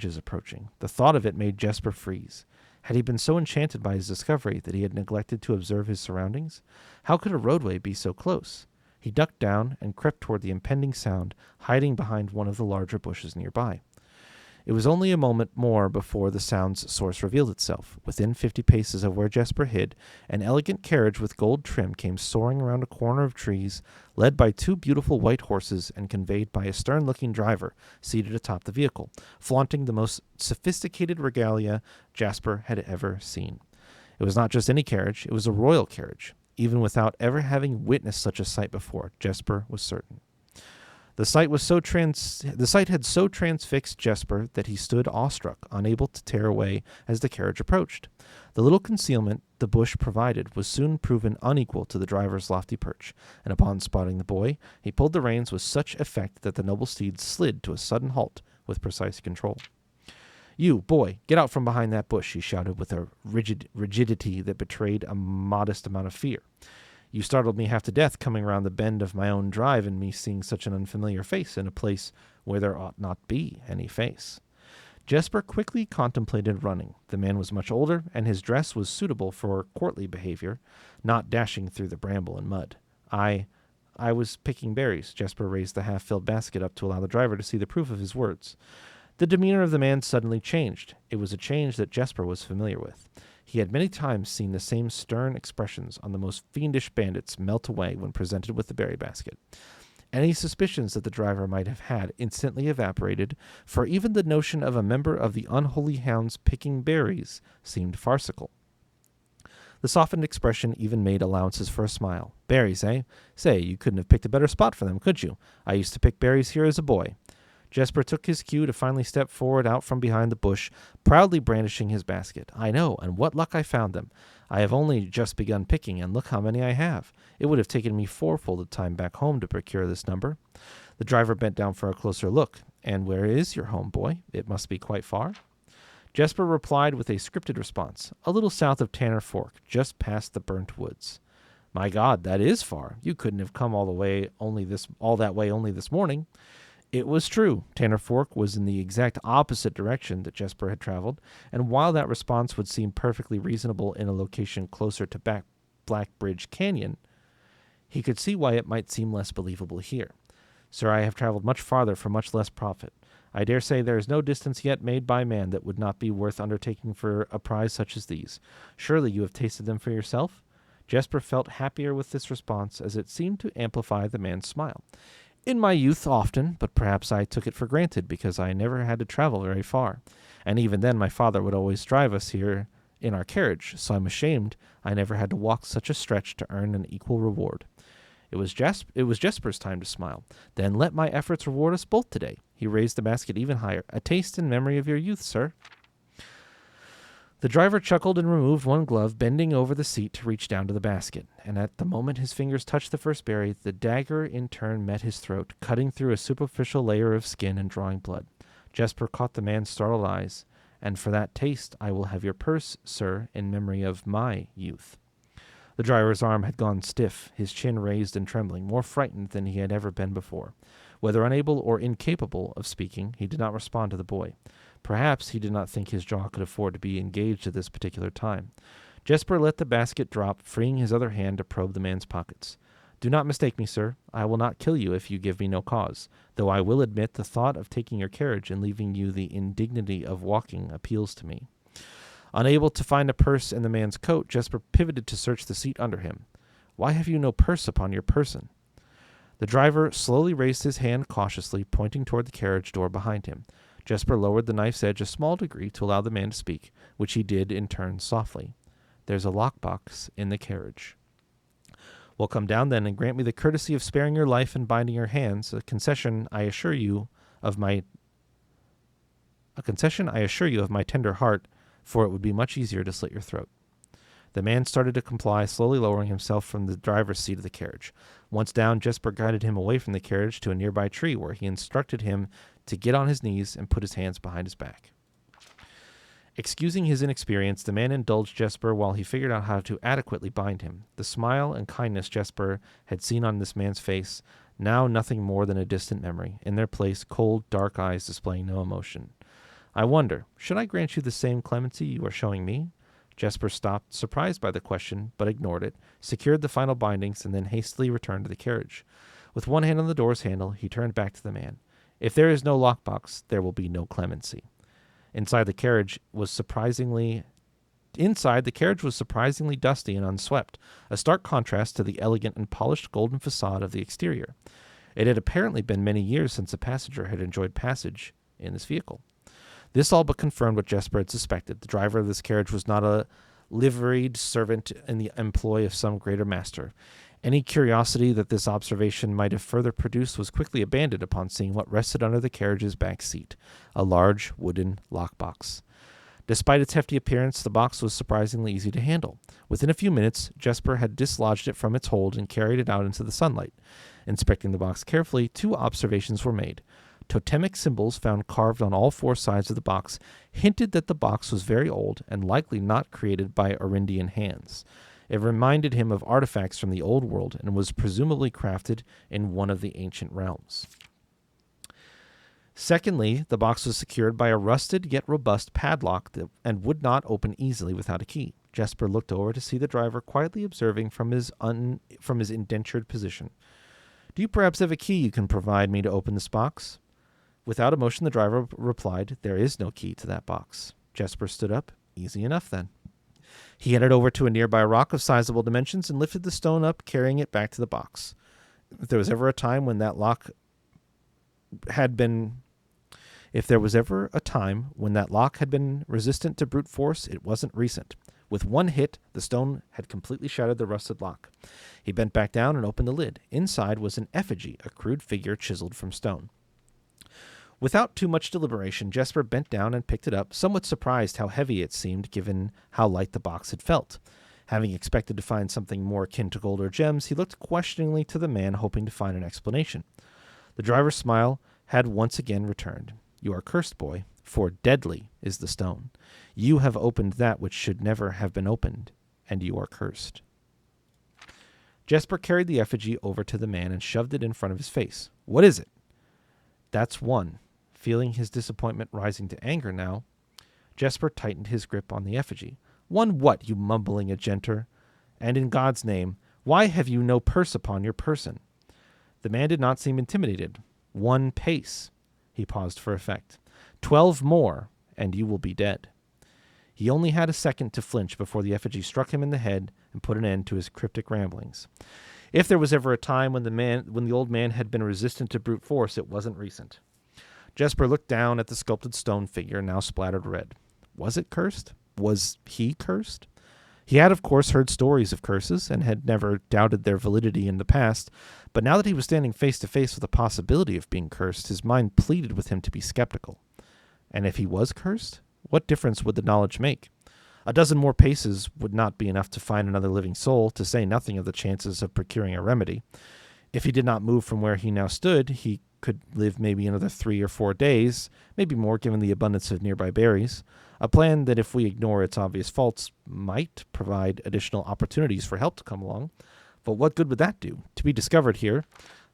is approaching. The thought of it made Jesper freeze. Had he been so enchanted by his discovery that he had neglected to observe his surroundings? How could a roadway be so close? He ducked down and crept toward the impending sound, hiding behind one of the larger bushes nearby. It was only a moment more before the sound's source revealed itself. Within 50 paces of where Jesper hid, an elegant carriage with gold trim came soaring around a corner of trees, led by 2 beautiful white horses and conveyed by a stern-looking driver seated atop the vehicle, flaunting the most sophisticated regalia Jesper had ever seen. It was not just any carriage, it was a royal carriage. Even without ever having witnessed such a sight before, Jesper was certain. The sight had so transfixed Jesper that he stood awestruck, unable to tear away as the carriage approached. The little concealment the bush provided was soon proven unequal to the driver's lofty perch, and upon spotting the boy, he pulled the reins with such effect that the noble steed slid to a sudden halt with precise control. "You, boy, get out from behind that bush," he shouted with a rigidity that betrayed a modest amount of fear. "You startled me half to death coming round the bend of my own drive and me seeing such an unfamiliar face in a place where there ought not be any face." Jesper quickly contemplated running. The man was much older, and his dress was suitable for courtly behavior, not dashing through the bramble and mud. I was picking berries." Jesper raised the half-filled basket up to allow the driver to see the proof of his words. The demeanor of the man suddenly changed. It was a change that Jesper was familiar with. He had many times seen the same stern expressions on the most fiendish bandits melt away when presented with the berry basket. Any suspicions that the driver might have had instantly evaporated, for even the notion of a member of the unholy hounds picking berries seemed farcical. The softened expression even made allowances for a smile. "Berries, eh? Say, you couldn't have picked a better spot for them, could you? I used to pick berries here as a boy." Jesper took his cue to finally step forward out from behind the bush, proudly brandishing his basket. "I know, and what luck I found them. I have only just begun picking, and look how many I have. It would have taken me fourfold time back home to procure this number." The driver bent down for a closer look. "And where is your home, boy? It must be quite far." Jesper replied with a scripted response. "A little south of Tanner Fork, just past the burnt woods." "My God, that is far. You couldn't have come all that way only this morning." It was true. Tanner Fork was in the exact opposite direction that Jesper had traveled, and while that response would seem perfectly reasonable in a location closer to Black Bridge Canyon, he could see why it might seem less believable here. "Sir, I have traveled much farther for much less profit. I dare say there is no distance yet made by man that would not be worth undertaking for a prize such as these. Surely you have tasted them for yourself?" Jesper felt happier with this response, as it seemed to amplify the man's smile. "In my youth, often, but perhaps I took it for granted because I never had to travel very far. And even then my father would always drive us here in our carriage, so I'm ashamed I never had to walk such a stretch to earn an equal reward." It was Jesper's time to smile. "Then let my efforts reward us both today." He raised the basket even higher. "A taste in memory of your youth, sir." The driver chuckled and removed one glove, bending over the seat to reach down to the basket. And at the moment his fingers touched the first berry, the dagger in turn met his throat, cutting through a superficial layer of skin and drawing blood. Jesper caught the man's startled eyes. "And for that taste I will have your purse, sir, in memory of my youth." The driver's arm had gone stiff, his chin raised and trembling, more frightened than he had ever been before. Whether unable or incapable of speaking, he did not respond to the boy. Perhaps he did not think his jaw could afford to be engaged at this particular time. Jesper let the basket drop, freeing his other hand to probe the man's pockets. "Do not mistake me, sir. I will not kill you if you give me no cause, though I will admit the thought of taking your carriage and leaving you the indignity of walking appeals to me." Unable to find a purse in the man's coat, Jesper pivoted to search the seat under him. "Why have you no purse upon your person?" The driver slowly raised his hand cautiously, pointing toward the carriage door behind him. Jesper lowered the knife's edge a small degree to allow the man to speak, which he did in turn softly. "There's a lockbox in the carriage." "Well, come down then and grant me the courtesy of sparing your life and binding your hands, a concession I assure you of my tender heart, for it would be much easier to slit your throat." The man started to comply, slowly lowering himself from the driver's seat of the carriage. Once down, Jesper guided him away from the carriage to a nearby tree, where he instructed him to get on his knees and put his hands behind his back. Excusing his inexperience, the man indulged Jesper while he figured out how to adequately bind him. The smile and kindness Jesper had seen on this man's face, now nothing more than a distant memory. In their place, cold, dark eyes displaying no emotion. "I wonder, should I grant you the same clemency you are showing me?" Jesper stopped, surprised by the question, but ignored it, secured the final bindings, and then hastily returned to the carriage. With one hand on the door's handle, he turned back to the man. If there is no lockbox, there will be no clemency. Inside, the carriage was surprisingly dusty and unswept, a stark contrast to the elegant and polished golden facade of the exterior. It had apparently been many years since a passenger had enjoyed passage in this vehicle. This all but confirmed what Jesper had suspected. The driver of this carriage was not a liveried servant in the employ of some greater master. Any curiosity that this observation might have further produced was quickly abandoned upon seeing what rested under the carriage's back seat, a large wooden lockbox. Despite its hefty appearance, the box was surprisingly easy to handle. Within a few minutes, Jesper had dislodged it from its hold and carried it out into the sunlight. Inspecting the box carefully, 2 observations were made. Totemic symbols found carved on all 4 sides of the box hinted that the box was very old and likely not created by Arindian hands. It reminded him of artifacts from the old world and was presumably crafted in one of the ancient realms. Secondly, the box was secured by a rusted yet robust padlock and would not open easily without a key. Jesper looked over to see the driver quietly observing from his indentured position. "Do you perhaps have a key you can provide me to open this box?" Without emotion, the driver replied, "There is no key to that box." Jesper stood up. Easy enough, then. He headed over to a nearby rock of sizable dimensions and lifted the stone up, carrying it back to the box. If there was ever a time when that lock had been resistant to brute force, it wasn't recent. With one hit, the stone had completely shattered the rusted lock. He bent back down and opened the lid. Inside was an effigy, a crude figure chiseled from stone. Without too much deliberation, Jesper bent down and picked it up, somewhat surprised how heavy it seemed given how light the box had felt. Having expected to find something more akin to gold or gems, he looked questioningly to the man, hoping to find an explanation. The driver's smile had once again returned. "You are cursed, boy, for deadly is the stone. You have opened that which should never have been opened, and you are cursed." Jesper carried the effigy over to the man and shoved it in front of his face. "What is it?" "That's one." Feeling his disappointment rising to anger now, Jesper tightened his grip on the effigy. "One what, you mumbling agenter? And in God's name, why have you no purse upon your person?" The man did not seem intimidated. "1 pace." He paused for effect. 12 more, and you will be dead." He only had a second to flinch before the effigy struck him in the head and put an end to his cryptic ramblings. If there was ever a time when the old man had been resistant to brute force, it wasn't recent. Jesper looked down at the sculpted stone figure, now splattered red. Was it cursed? Was he cursed? He had, of course, heard stories of curses and had never doubted their validity in the past, but now that he was standing face to face with the possibility of being cursed, his mind pleaded with him to be skeptical. And if he was cursed, what difference would the knowledge make? A dozen more paces would not be enough to find another living soul, to say nothing of the chances of procuring a remedy. If he did not move from where he now stood, he could live maybe another 3 or 4 days, maybe more given the abundance of nearby berries, a plan that, if we ignore its obvious faults, might provide additional opportunities for help to come along. But what good would that do? To be discovered here,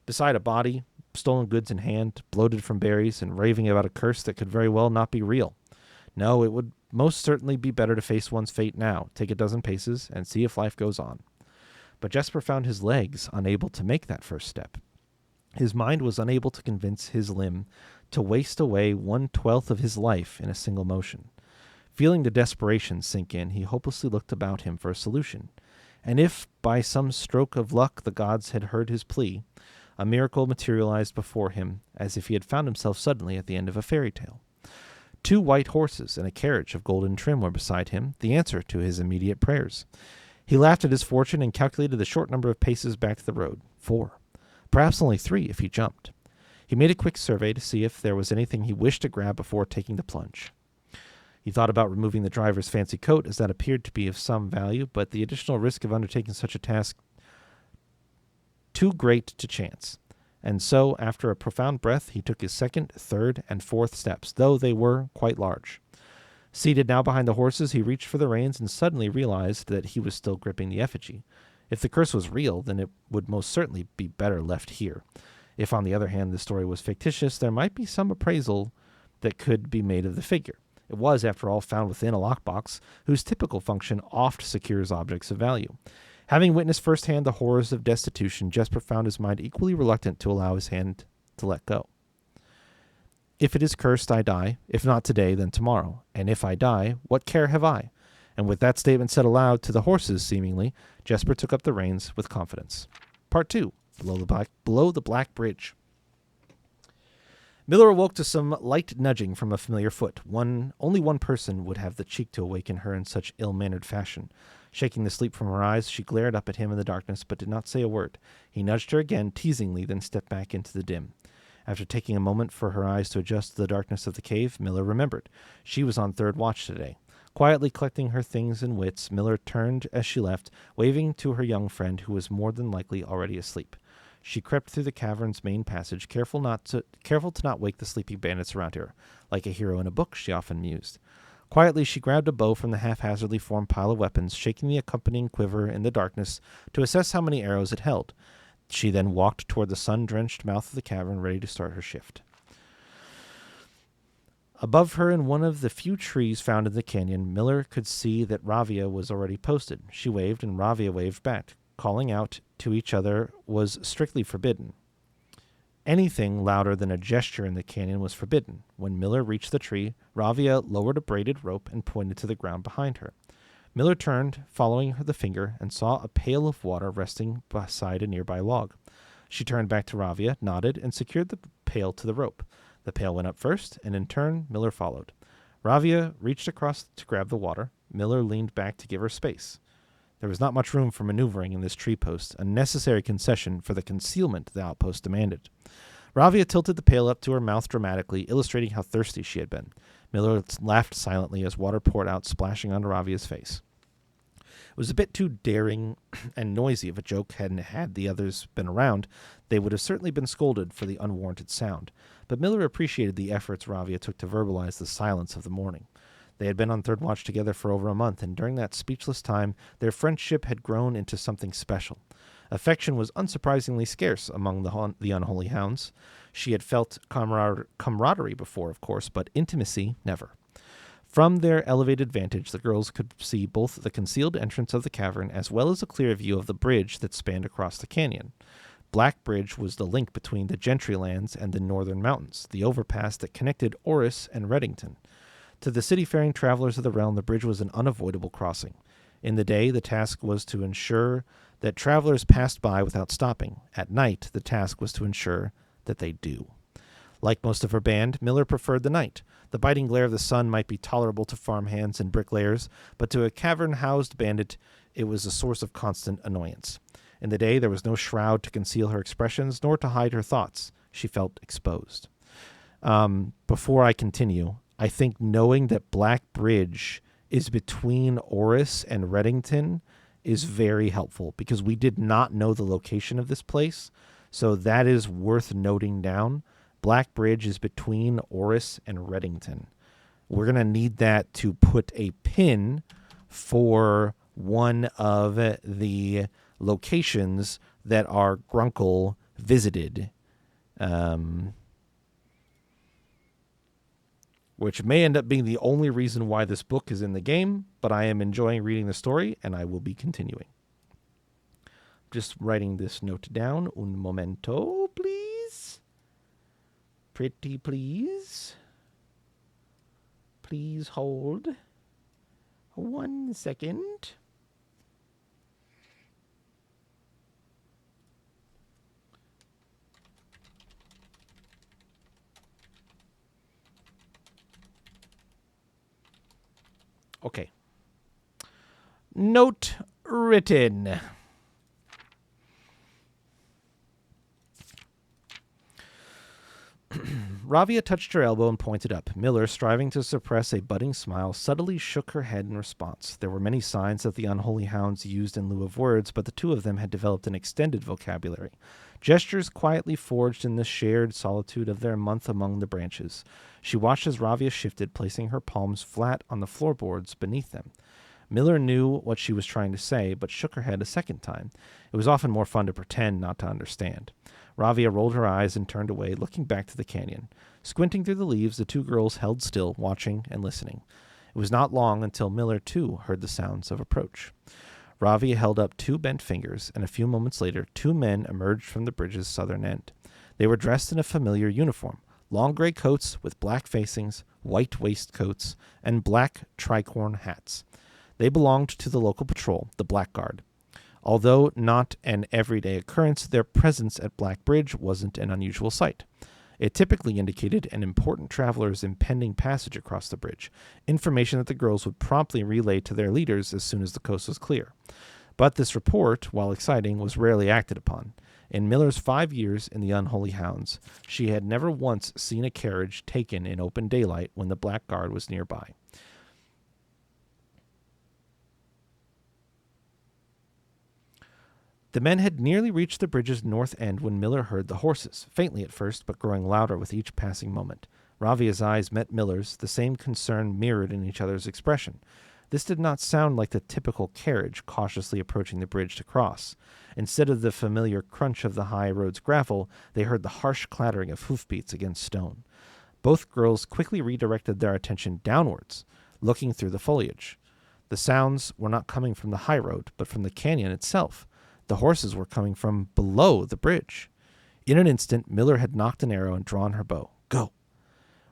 beside a body, stolen goods in hand, bloated from berries, and raving about a curse that could very well not be real. No, it would most certainly be better to face one's fate now, take a dozen paces, and see if life goes on. But Jesper found his legs unable to make that first step. His mind was unable to convince his limb to waste away 1/12 of his life in a single motion. Feeling the desperation sink in, he hopelessly looked about him for a solution. And if, by some stroke of luck, the gods had heard his plea, a miracle materialized before him, as if he had found himself suddenly at the end of a fairy tale. 2 white horses and a carriage of golden trim were beside him, the answer to his immediate prayers. He laughed at his fortune and calculated the short number of paces back to the road. 4. Perhaps only 3 if he jumped. He made a quick survey to see if there was anything he wished to grab before taking the plunge. He thought about removing the driver's fancy coat, as that appeared to be of some value, but the additional risk of undertaking such a task too great to chance. And so, after a profound breath, he took his 2nd, 3rd, and 4th steps, though they were quite large. Seated now behind the horses, he reached for the reins and suddenly realized that he was still gripping the effigy. If the curse was real, then it would most certainly be better left here. If, on the other hand, the story was fictitious, there might be some appraisal that could be made of the figure. It was, after all, found within a lockbox, whose typical function oft secures objects of value. Having witnessed firsthand the horrors of destitution, Jesper found his mind equally reluctant to allow his hand to let go. If it is cursed, I die. If not today, then tomorrow. And if I die, what care have I? And with that statement said aloud to the horses, seemingly, Jesper took up the reins with confidence. Part 2. Below the Black Bridge. Miller awoke to some light nudging from a familiar foot. Only one person would have the cheek to awaken her in such ill-mannered fashion. Shaking the sleep from her eyes, she glared up at him in the darkness, but did not say a word. He nudged her again, teasingly, then stepped back into the dim. After taking a moment for her eyes to adjust to the darkness of the cave, Miller remembered. She was on third watch today. Quietly collecting her things and wits, Miller turned as she left, waving to her young friend, who was more than likely already asleep. She crept through the cavern's main passage, careful to not wake the sleeping bandits around her. Like a hero in a book, she often mused. Quietly, she grabbed a bow from the haphazardly formed pile of weapons, shaking the accompanying quiver in the darkness to assess how many arrows it held. She then walked toward the sun-drenched mouth of the cavern, ready to start her shift. Above her, in one of the few trees found in the canyon, Miller could see that Ravia was already posted. She waved, and Ravia waved back. Calling out to each other was strictly forbidden. Anything louder than a gesture in the canyon was forbidden. When Miller reached the tree, Ravia lowered a braided rope and pointed to the ground behind her. Miller turned, following the finger, and saw a pail of water resting beside a nearby log. She turned back to Ravia, nodded, and secured the pail to the rope. The pail went up first, and in turn, Miller followed. Ravia reached across to grab the water. Miller leaned back to give her space. There was not much room for maneuvering in this tree post, a necessary concession for the concealment the outpost demanded. Ravia tilted the pail up to her mouth dramatically, illustrating how thirsty she had been. Miller laughed silently as water poured out, splashing onto Ravia's face. It was a bit too daring and noisy if a joke hadn't had the others been around. They would have certainly been scolded for the unwarranted sound. But Miller appreciated the efforts Ravia took to verbalize the silence of the morning. They had been on third watch together for over a month, and during that speechless time, their friendship had grown into something special. Affection was unsurprisingly scarce among the unholy hounds. She had felt camaraderie before, of course, but intimacy never. From their elevated vantage, the girls could see both the concealed entrance of the cavern as well as a clear view of the bridge that spanned across the canyon. Black Bridge was the link between the Gentry lands and the northern mountains, the overpass that connected Orris and Reddington. To the city-faring travelers of the realm, the bridge was an unavoidable crossing. In the day, the task was to ensure that travelers passed by without stopping. At night, the task was to ensure that they do. Like most of her band, Miller preferred the night. The biting glare of the sun might be tolerable to farmhands and bricklayers, but to a cavern-housed bandit, it was a source of constant annoyance. In the day, there was no shroud to conceal her expressions, nor to hide her thoughts. She felt exposed. Before I continue, I think knowing that Black Bridge is between Orris and Reddington is very helpful, because we did not know the location of this place, so that is worth noting down. Black Bridge is between Orris and Reddington. We're going to need that to put a pin for one of the locations that our Grunkle visited, which may end up being the only reason why this book is in the game, but I am enjoying reading the story, and I will be continuing. Just writing this note down. Un momento, please. Pretty please. Please hold 1 second. Okay. Note written. Ravia touched her elbow and pointed up. Miller, striving to suppress a budding smile, subtly shook her head in response. There were many signs that the unholy hounds used in lieu of words, but the two of them had developed an extended vocabulary. Gestures quietly forged in the shared solitude of their month among the branches. She watched as Ravia shifted, placing her palms flat on the floorboards beneath them. Miller knew what she was trying to say, but shook her head a second time. It was often more fun to pretend not to understand. Ravia rolled her eyes and turned away, looking back to the canyon. Squinting through the leaves, the two girls held still, watching and listening. It was not long until Miller, too, heard the sounds of approach. Ravia held up two bent fingers, and a few moments later, two men emerged from the bridge's southern end. They were dressed in a familiar uniform, long gray coats with black facings, white waistcoats, and black tricorn hats. They belonged to the local patrol, the Blackguard. Although not an everyday occurrence, their presence at Black Bridge wasn't an unusual sight. It typically indicated an important traveler's impending passage across the bridge, information that the girls would promptly relay to their leaders as soon as the coast was clear. But this report, while exciting, was rarely acted upon. In Miller's 5 years in the Unholy Hounds, she had never once seen a carriage taken in open daylight when the Blackguard was nearby. The men had nearly reached the bridge's north end when Miller heard the horses, faintly at first, but growing louder with each passing moment. Ravia's eyes met Miller's, the same concern mirrored in each other's expression. This did not sound like the typical carriage cautiously approaching the bridge to cross. Instead of the familiar crunch of the high road's gravel, they heard the harsh clattering of hoofbeats against stone. Both girls quickly redirected their attention downwards, looking through the foliage. The sounds were not coming from the high road, but from the canyon itself. The horses were coming from below the bridge. In an instant, Miller had knocked an arrow and drawn her bow. Go!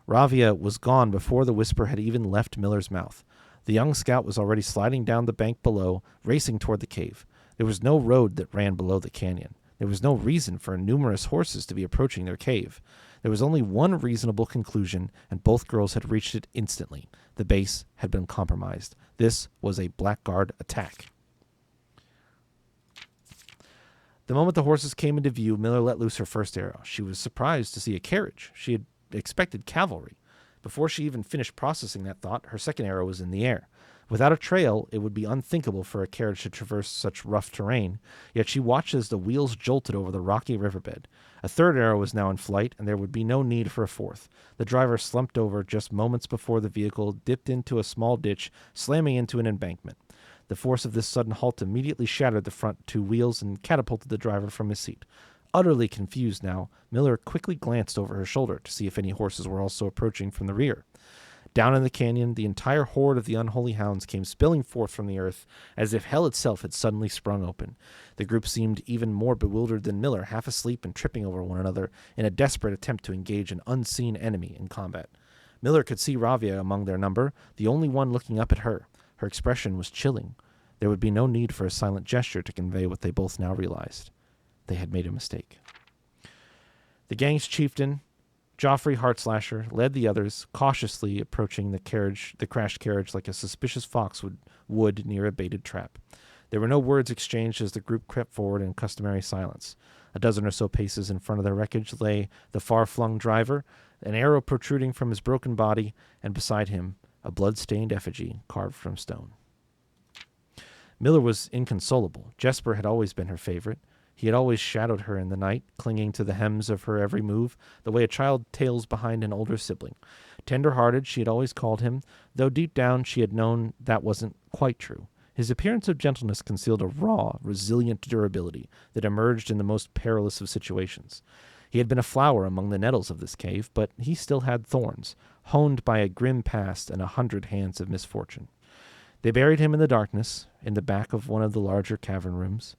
Ravia was gone before the whisper had even left Miller's mouth. The young scout was already sliding down the bank below, racing toward the cave. There was no road that ran below the canyon. There was no reason for numerous horses to be approaching their cave. There was only one reasonable conclusion, and both girls had reached it instantly. The base had been compromised. This was a Blackguard attack. The moment the horses came into view, Miller let loose her first arrow. She was surprised to see a carriage. She had expected cavalry. Before she even finished processing that thought, her second arrow was in the air. Without a trail, it would be unthinkable for a carriage to traverse such rough terrain, yet she watched as the wheels jolted over the rocky riverbed. A third arrow was now in flight, and there would be no need for a fourth. The driver slumped over just moments before the vehicle dipped into a small ditch, slamming into an embankment. The force of this sudden halt immediately shattered the front two wheels and catapulted the driver from his seat. Utterly confused now, Miller quickly glanced over her shoulder to see if any horses were also approaching from the rear. Down in the canyon, the entire horde of the Unholy Hounds came spilling forth from the earth, as if hell itself had suddenly sprung open. The group seemed even more bewildered than Miller, half asleep and tripping over one another in a desperate attempt to engage an unseen enemy in combat. Miller could see Ravia among their number, the only one looking up at her. Her expression was chilling. There would be no need for a silent gesture to convey what they both now realized. They had made a mistake. The gang's chieftain, Joffrey Heartslasher, led the others, cautiously approaching the crashed carriage like a suspicious fox would near a baited trap. There were no words exchanged as the group crept forward in customary silence. A dozen or so paces in front of their wreckage lay the far-flung driver, an arrow protruding from his broken body, and beside him, a blood-stained effigy carved from stone. Miller was inconsolable. Jesper had always been her favorite. He had always shadowed her in the night, clinging to the hems of her every move, the way a child tails behind an older sibling. Tender-hearted, she had always called him, though deep down she had known that wasn't quite true. His appearance of gentleness concealed a raw, resilient durability that emerged in the most perilous of situations. He had been a flower among the nettles of this cave, but he still had thorns, honed by a grim past and 100 hands of misfortune. They buried him in the darkness, in the back of one of the larger cavern rooms.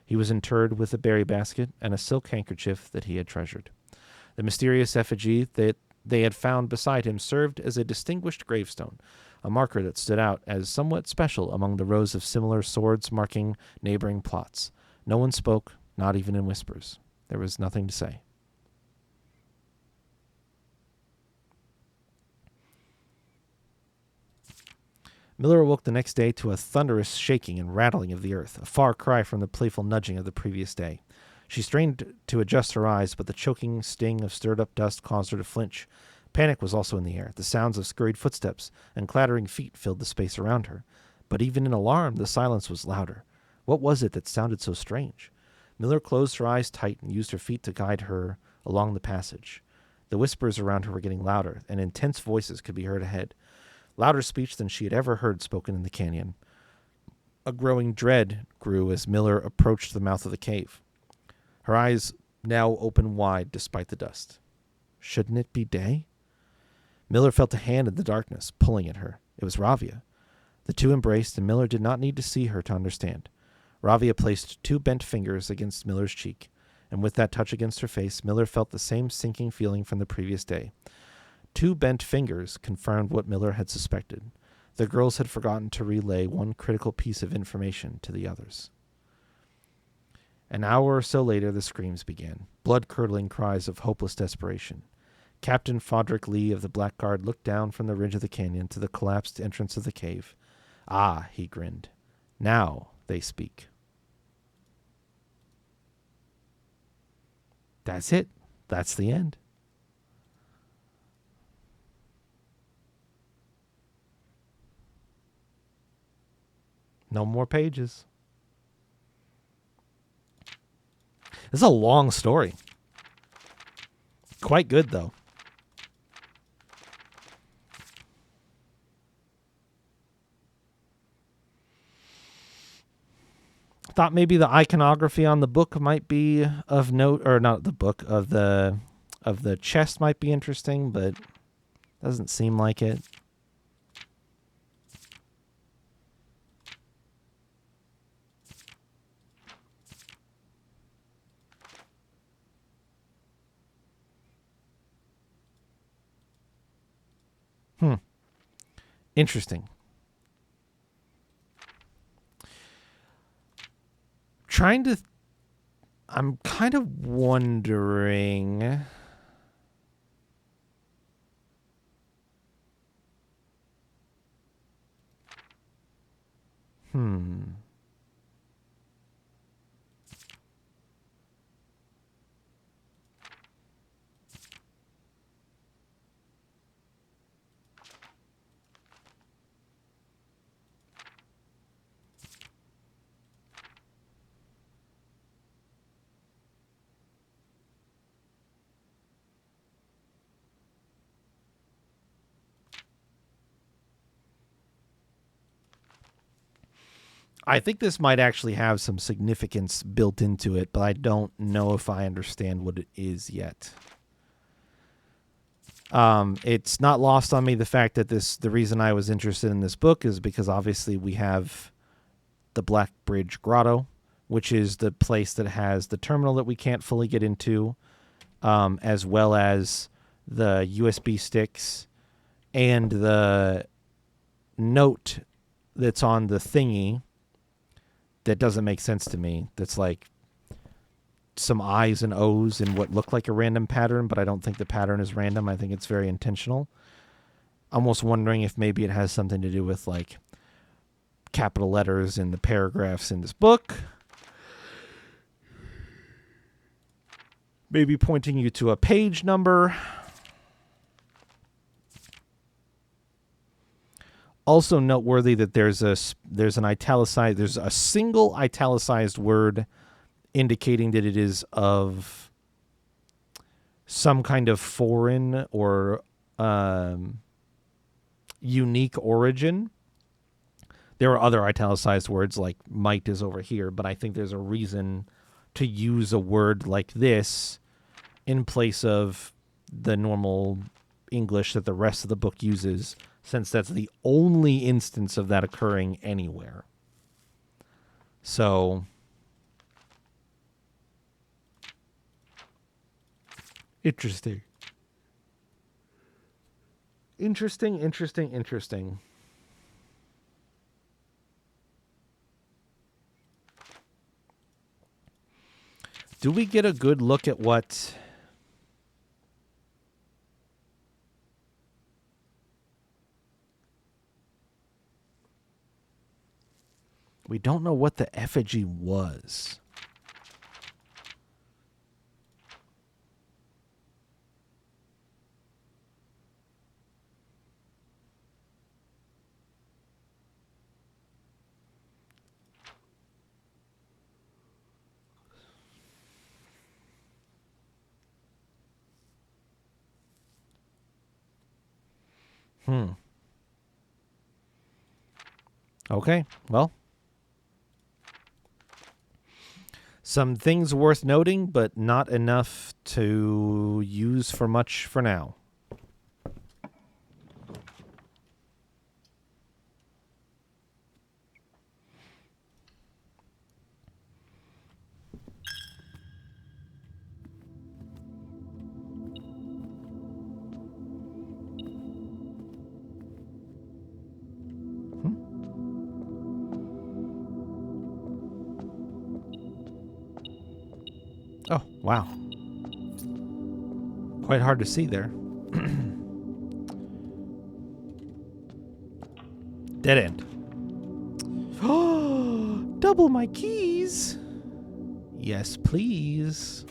He was interred with a berry basket and a silk handkerchief that he had treasured. The mysterious effigy that they had found beside him served as a distinguished gravestone, a marker that stood out as somewhat special among the rows of similar swords marking neighboring plots. No one spoke, not even in whispers. There was nothing to say. Miller awoke the next day to a thunderous shaking and rattling of the earth, a far cry from the playful nudging of the previous day. She strained to adjust her eyes, but the choking sting of stirred-up dust caused her to flinch. Panic was also in the air. The sounds of scurried footsteps and clattering feet filled the space around her. But even in alarm, the silence was louder. What was it that sounded so strange? Miller closed her eyes tight and used her feet to guide her along the passage. The whispers around her were getting louder, and intense voices could be heard ahead. Louder speech than she had ever heard spoken in the canyon. A growing dread grew as Miller approached the mouth of the cave. Her eyes now open wide despite the dust. Shouldn't it be day? Miller felt a hand in the darkness, pulling at her. It was Ravia. The two embraced, and Miller did not need to see her to understand. Ravia placed two bent fingers against Miller's cheek, and with that touch against her face, Miller felt the same sinking feeling from the previous day. Two bent fingers confirmed what Miller had suspected. The girls had forgotten to relay one critical piece of information to the others. An hour or so later, the screams began, blood-curdling cries of hopeless desperation. Captain Fodrick Lee of the Black Guard looked down from the ridge of the canyon to the collapsed entrance of the cave. Ah, he grinned. Now they speak. That's it. That's the end. No more pages. This is a long story. Quite good, though. Thought maybe the iconography on the book might be of note, or not the book, of the chest might be interesting, but doesn't seem like it. Interesting. I'm kind of wondering. I think this might actually have some significance built into it, but I don't know if I understand what it is yet. It's not lost on me the fact that the reason I was interested in this book is because obviously we have the Black Bridge Grotto, which is the place that has the terminal that we can't fully get into, as well as the USB sticks and the note that's on the thingy that doesn't make sense to me. That's like some I's and O's in what look like a random pattern, but I don't think the pattern is random. I think it's very intentional. Almost wondering if maybe it has something to do with like capital letters in the paragraphs in this book. Maybe pointing you to a page number. Also noteworthy that there's a single italicized word indicating that it is of some kind of foreign or unique origin. There are other italicized words like might is over here, but I think there's a reason to use a word like this in place of the normal English that the rest of the book uses, since that's the only instance of that occurring anywhere. So, interesting. Interesting. Do we get a good look at what... We don't know what the effigy was. Okay, well. Some things worth noting, but not enough to use for much for now. Oh, wow. Quite hard to see there. Dead end. Oh, double my keys. Yes, please.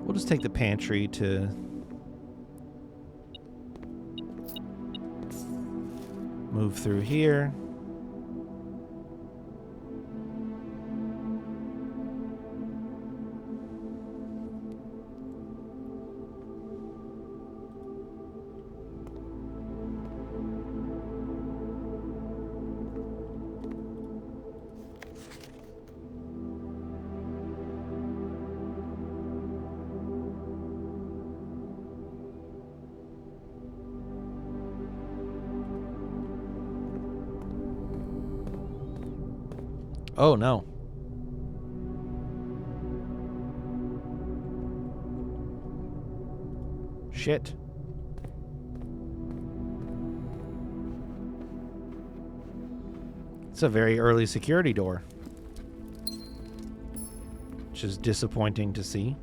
We'll just take the pantry to move through here. Oh, no. Shit. It's a very early security door, which is disappointing to see.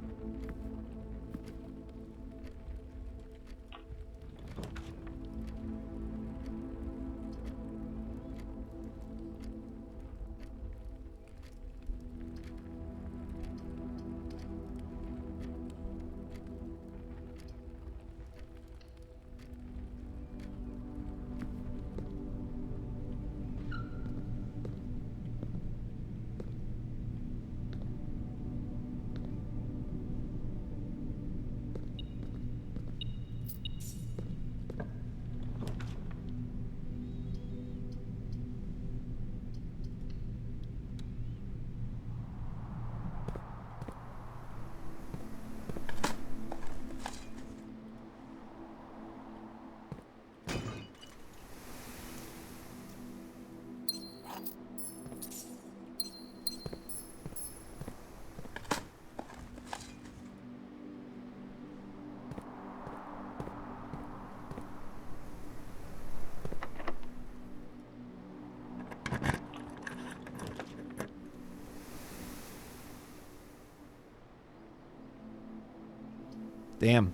Damn.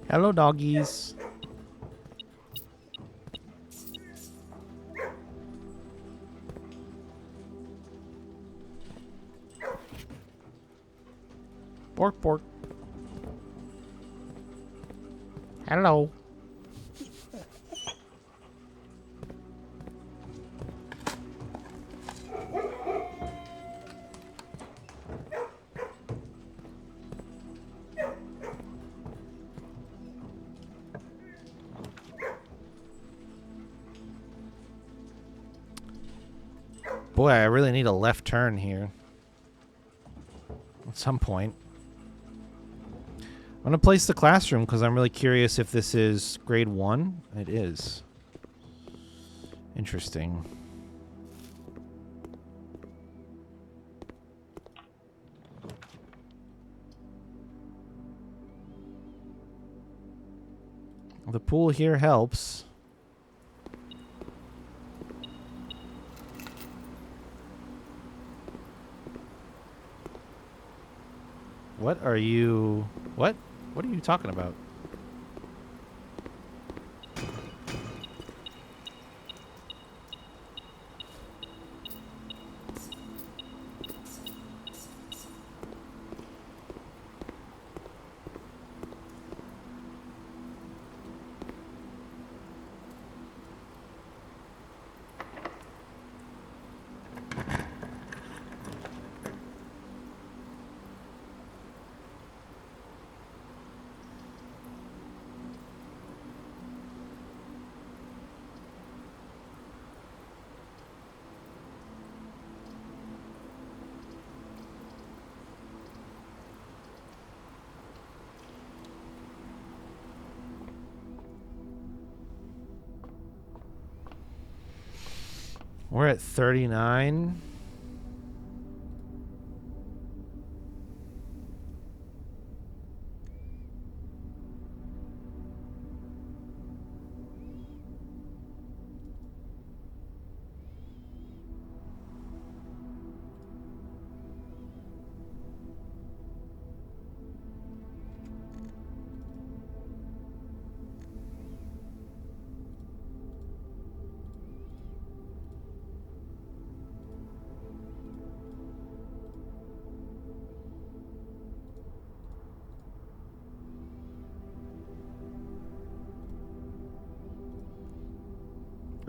Hello, doggies. Bork, bork. Hello. Boy, I really need a left turn here. At some point. I'm gonna place the classroom because I'm really curious if this is grade 1. It is. Interesting. The pool here helps. What are you... What? What are you talking about? We're at 39.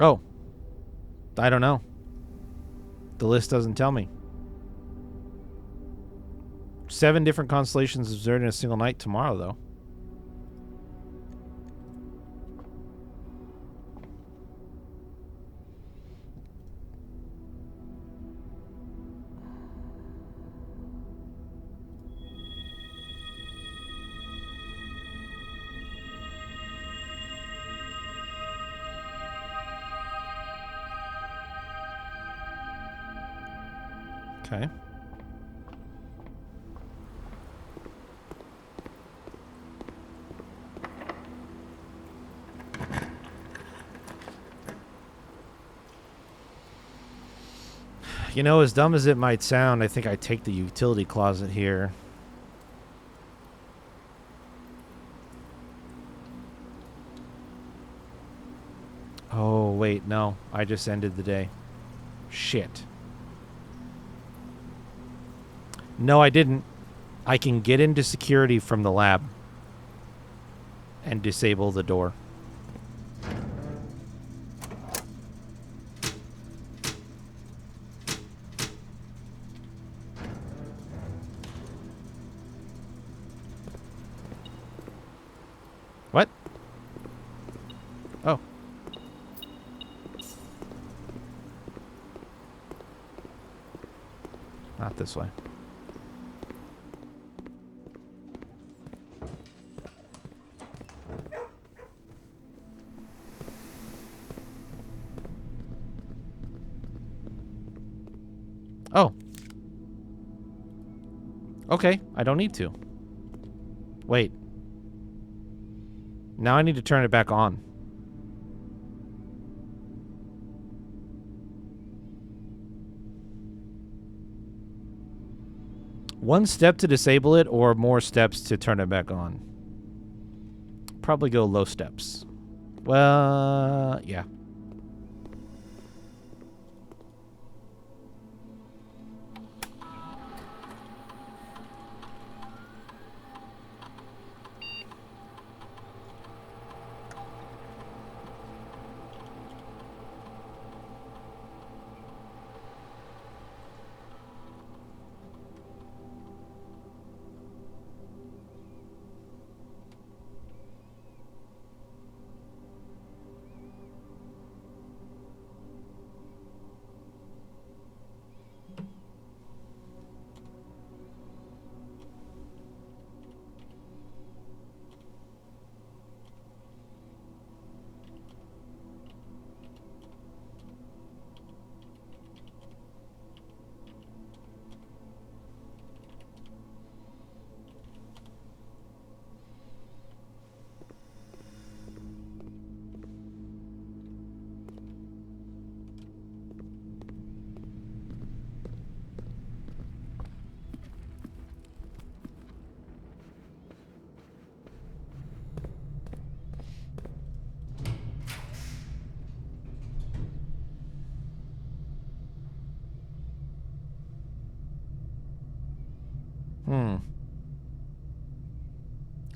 Oh. I don't know. The list doesn't tell me. 7 different constellations observed in a single night tomorrow, though. Okay. You know, as dumb as it might sound, I think I take the utility closet here. Oh, wait, no. I just ended the day. Shit. No, I didn't. I can get into security from the lab and disable the door. What? Oh. Not this way. Oh. Okay, I don't need to. Wait. Now I need to turn it back on. One step to disable it or more steps to turn it back on? Probably go low steps. Well, yeah.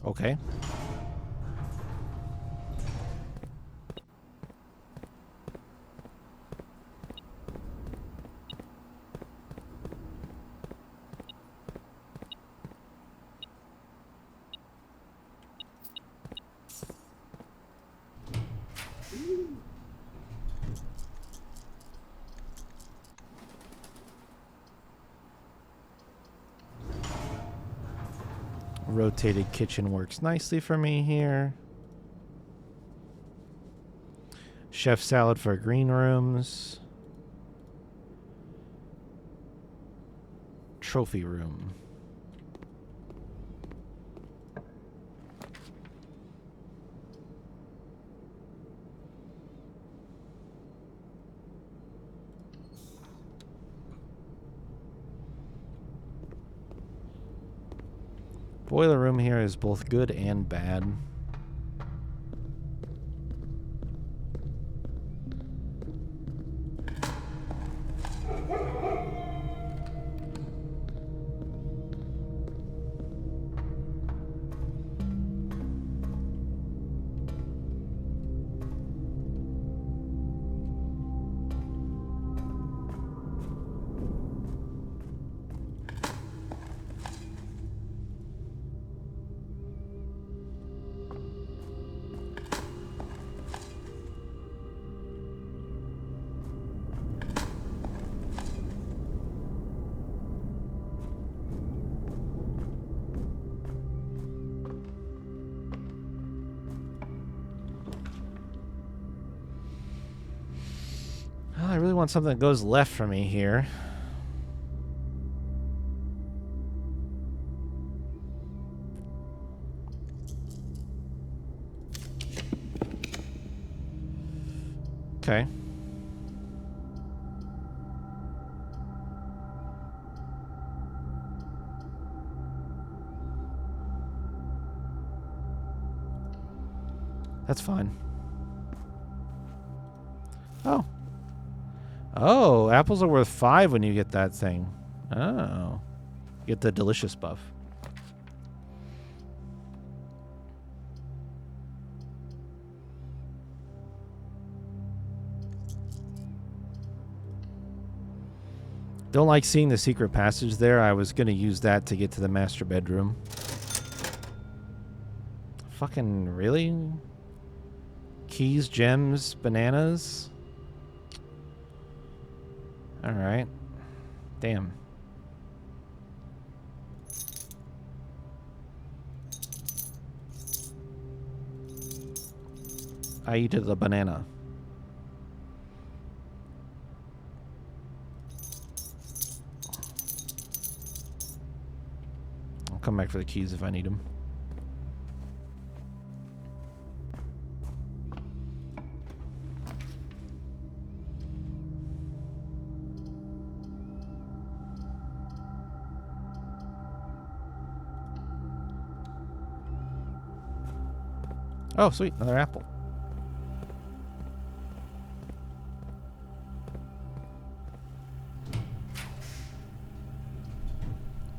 Okay. Rotated kitchen works nicely for me here. Chef salad for green rooms. Trophy room. Boiler room here is both good and bad. I really want something that goes left for me here. Okay. That's fine. Oh. Oh, apples are worth 5 when you get that thing. Oh. Get the delicious buff. Don't like seeing the secret passage there. I was going to use that to get to the master bedroom. Fucking really? Keys, gems, bananas? Alright. Damn. I eat the banana. I'll come back for the keys if I need them. Oh, sweet. Another apple.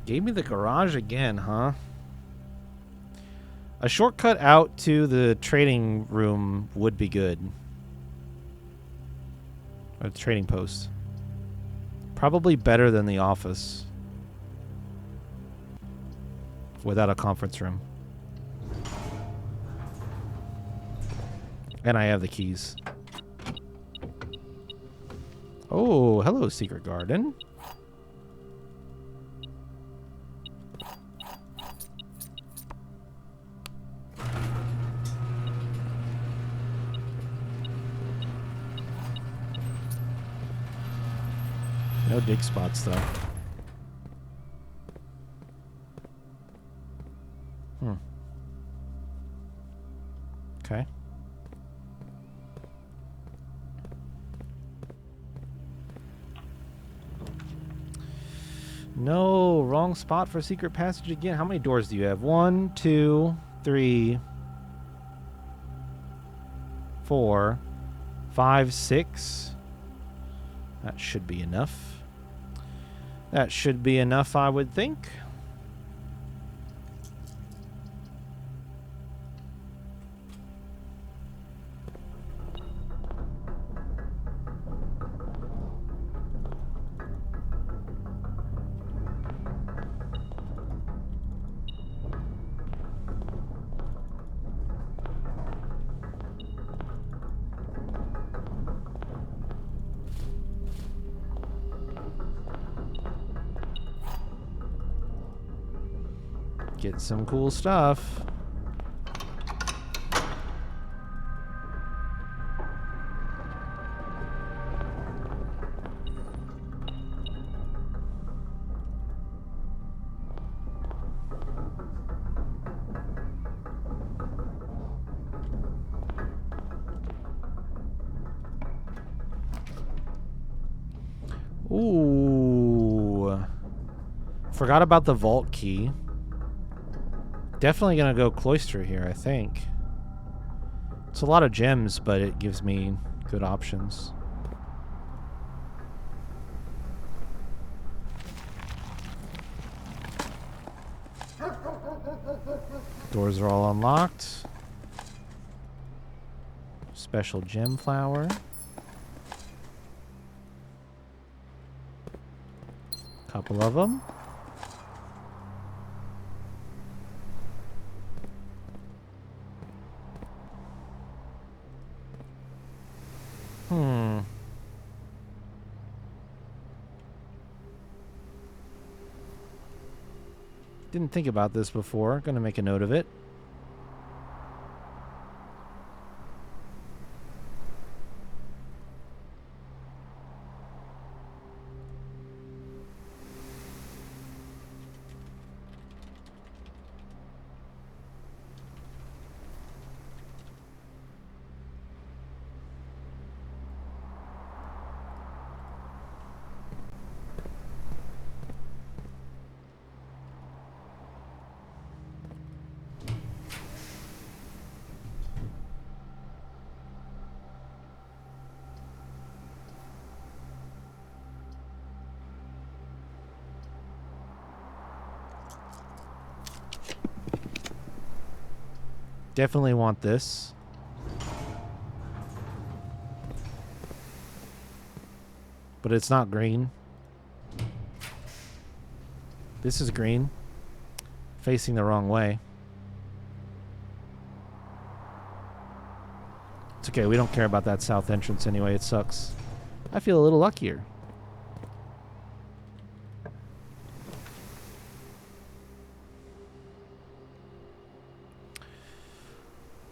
Gave me the garage again, huh? A shortcut out to the trading room would be good. Or the trading post. Probably better than the office. Without a conference room. And I have the keys. Oh, hello, secret garden. No dig spots, though. Okay. No, wrong spot for secret passage again. How many doors do you have? 1, 2, 3, 4, 5, 6. That should be enough. That should be enough, I would think. get some cool stuff. Ooh. Forgot about the vault key. Definitely gonna go cloister here, I think. It's a lot of gems, but it gives me good options. Doors are all unlocked. Special gem flower. Couple of them. Didn't think about this before. Gonna make a note of it. Definitely want this. But it's not green. This is green. Facing the wrong way. It's okay, we don't care about that south entrance anyway, it sucks. I feel a little luckier.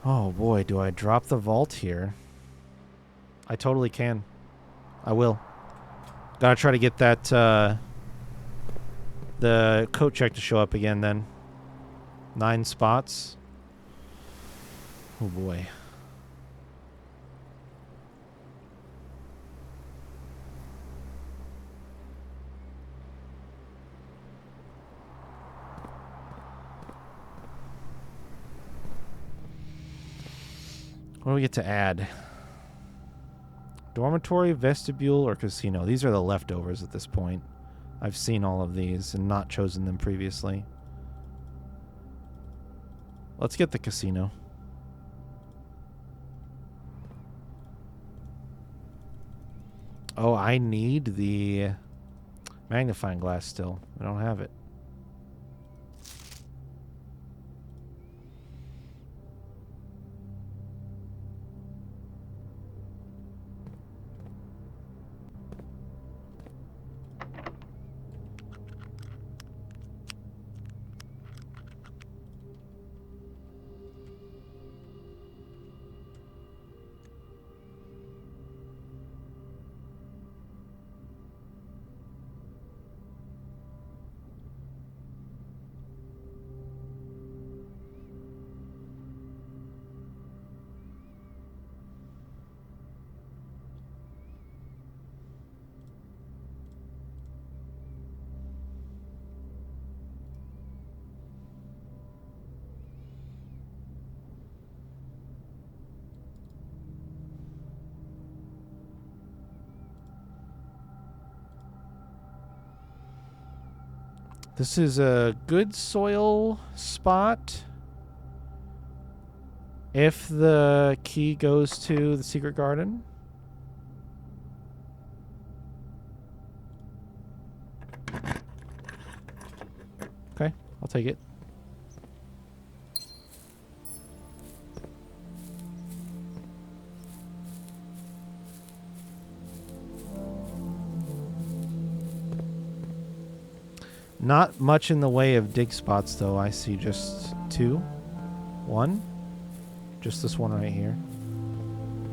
Oh boy, do I drop the vault here? I totally can. I will. Gotta try to get that, the coat check to show up again then. 9 spots. Oh boy. What do we get to add? Dormitory, vestibule, or casino. These are the leftovers at this point. I've seen all of these and not chosen them previously. Let's get the casino. Oh, I need the magnifying glass still. I don't have it. This is a good soil spot. If the key goes to the secret garden. Okay, I'll take it. Not much in the way of dig spots, though. I see just 2. 1. Just this one right here.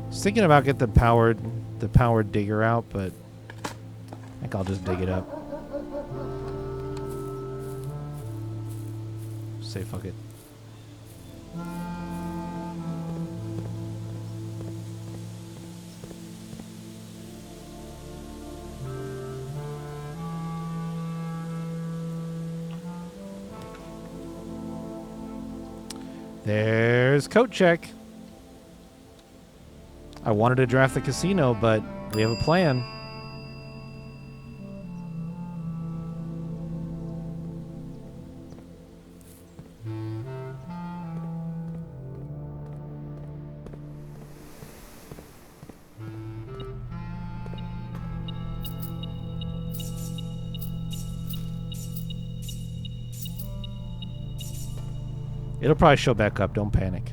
I was thinking about getting the powered digger out, but I think I'll just dig it up. Say fuck it. There's coat check. I wanted to draft the casino, but we have a plan. It'll probably show back up. Don't panic.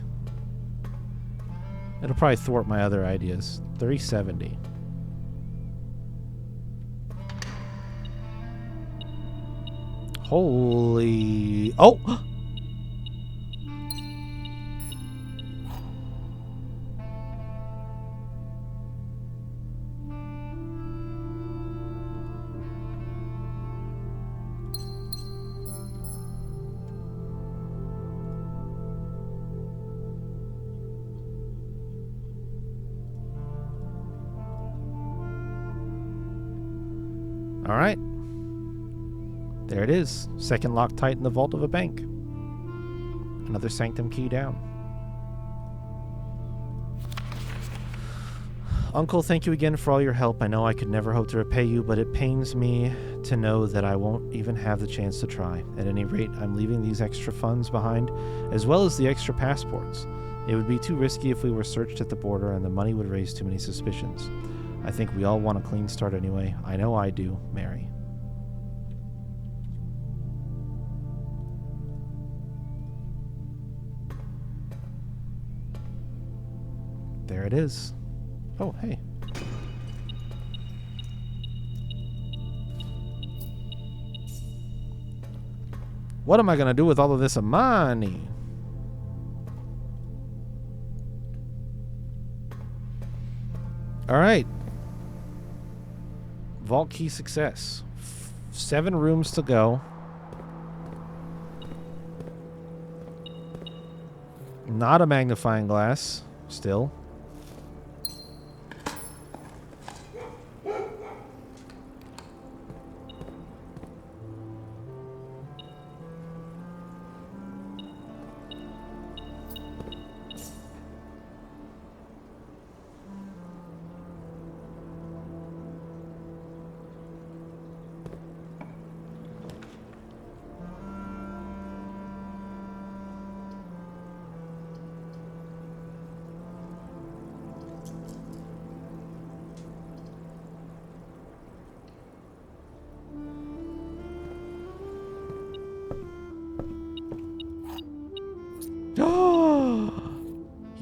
It'll probably thwart my other ideas. 370. Holy... Oh! All right. There it is. Second Loctite in the vault of a bank. Another Sanctum key down. Uncle, thank you again for all your help. I know I could never hope to repay you, but it pains me to know that I won't even have the chance to try. At any rate, I'm leaving these extra funds behind, as well as the extra passports. It would be too risky if we were searched at the border, and the money would raise too many suspicions. I think we all want a clean start anyway. I know I do, Mary. There it is. Oh, hey. What am I going to do with all of this money? All right. Vault key success. 7 rooms to go. Not a magnifying glass. Still.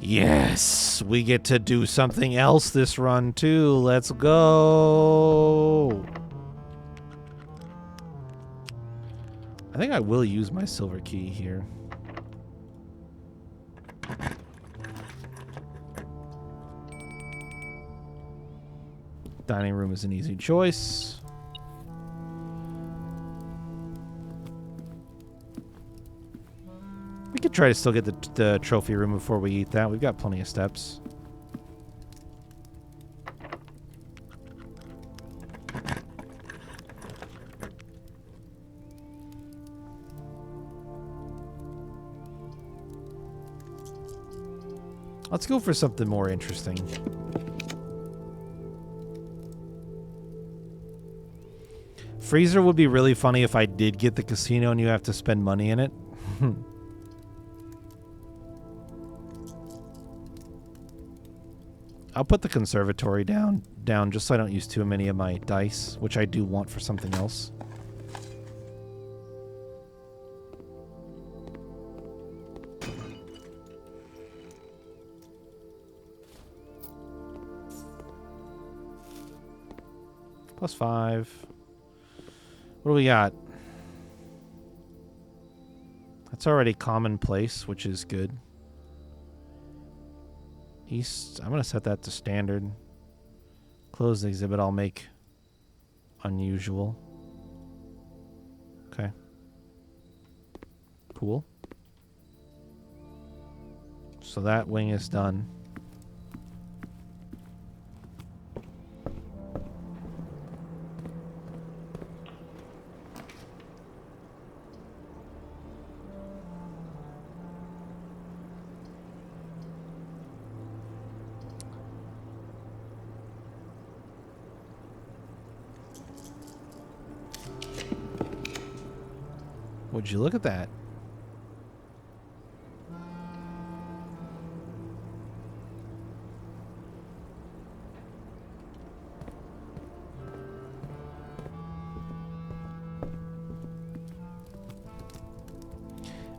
Yes, we get to do something else this run too. Let's go. I think I will use my silver key here. Dining room is an easy choice. We could try to still get the trophy room before we eat that. We've got plenty of steps. Let's go for something more interesting. Freezer would be really funny if I did get the casino and you have to spend money in it. I'll put the conservatory down just so I don't use too many of my dice, which I do want for something else. +5. What do we got? That's already commonplace, which is good. East, I'm going to set that to standard. Close the exhibit, I'll make unusual. Okay. Cool. So that wing is done. Would you look at that?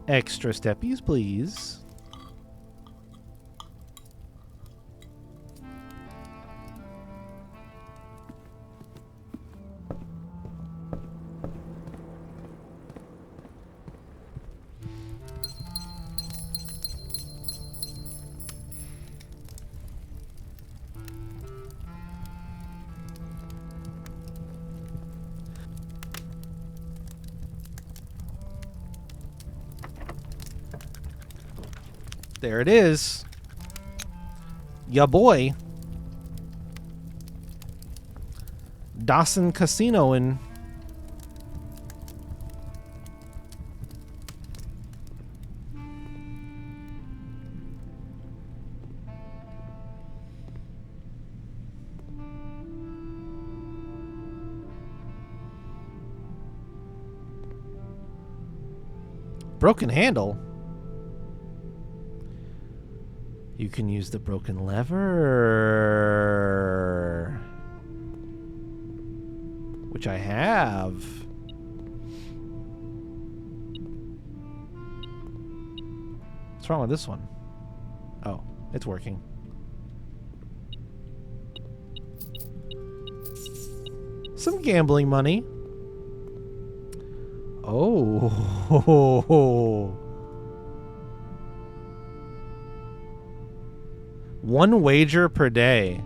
Extra steppies, please. There it is. Ya boy. Dawson Casino in. Broken handle. You can use the broken lever, which I have. What's wrong with this one? Oh, it's working. Some gambling money. Oh. One wager per day.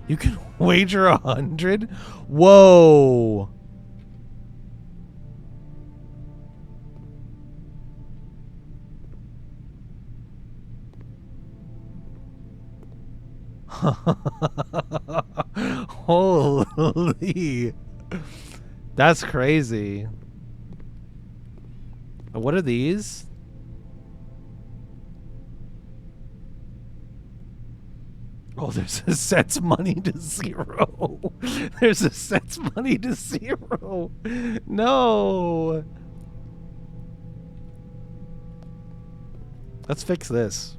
You can wager 100? Whoa. Holy. That's crazy. What are these? Oh, there's a sets money to 0. There's a sets money to 0. No. Let's fix this.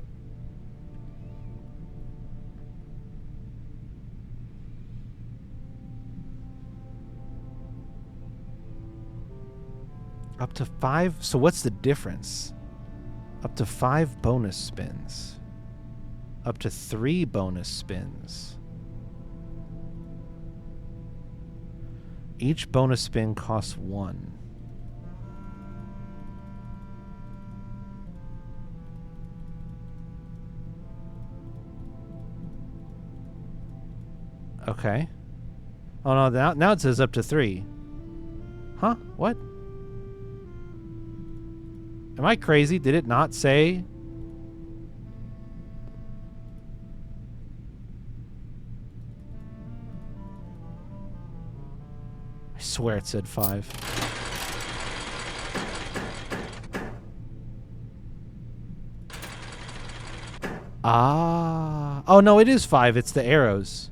Up to 5. So what's the difference? Up to 5 bonus spins. Up to 3 bonus spins. Each bonus spin costs 1. Okay. Oh no, now it says up to 3. Huh? What? Am I crazy? Did it not say? I swear it said 5. Ah. Oh, no, it is 5. It's the arrows.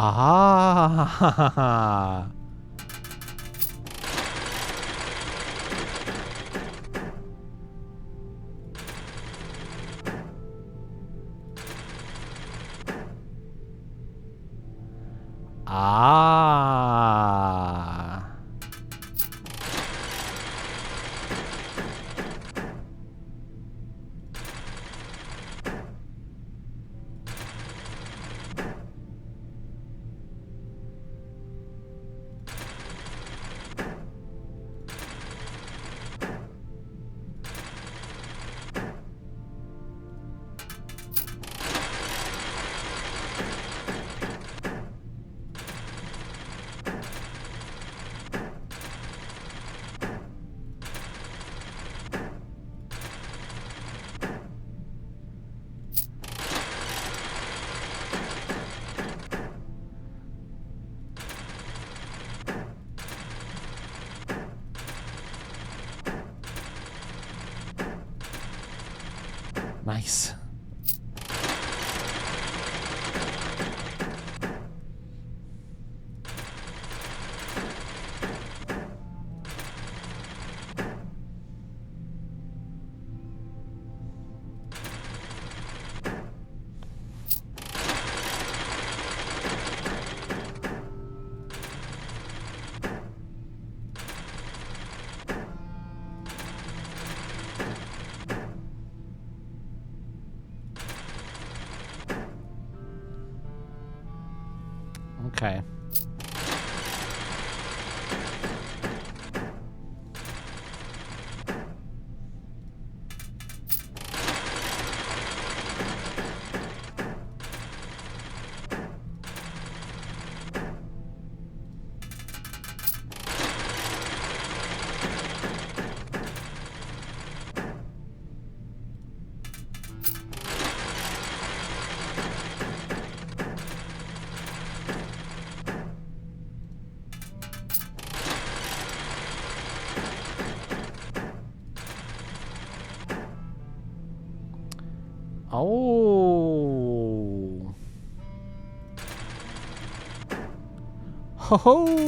Ah. Ah. Nice. Okay. Oh. Ho ho.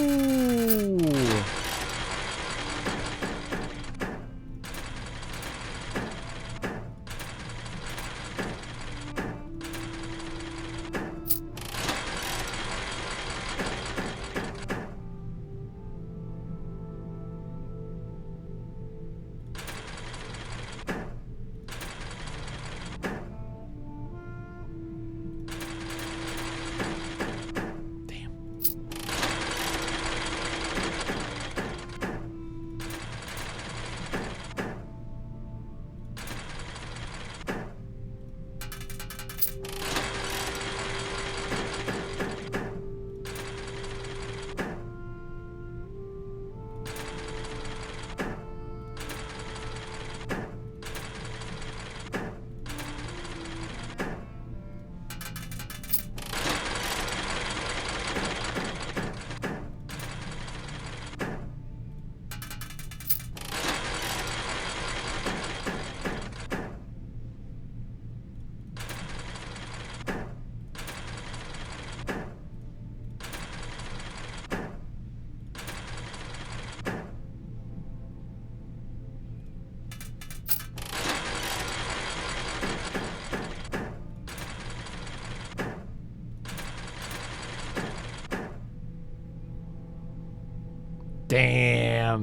Damn.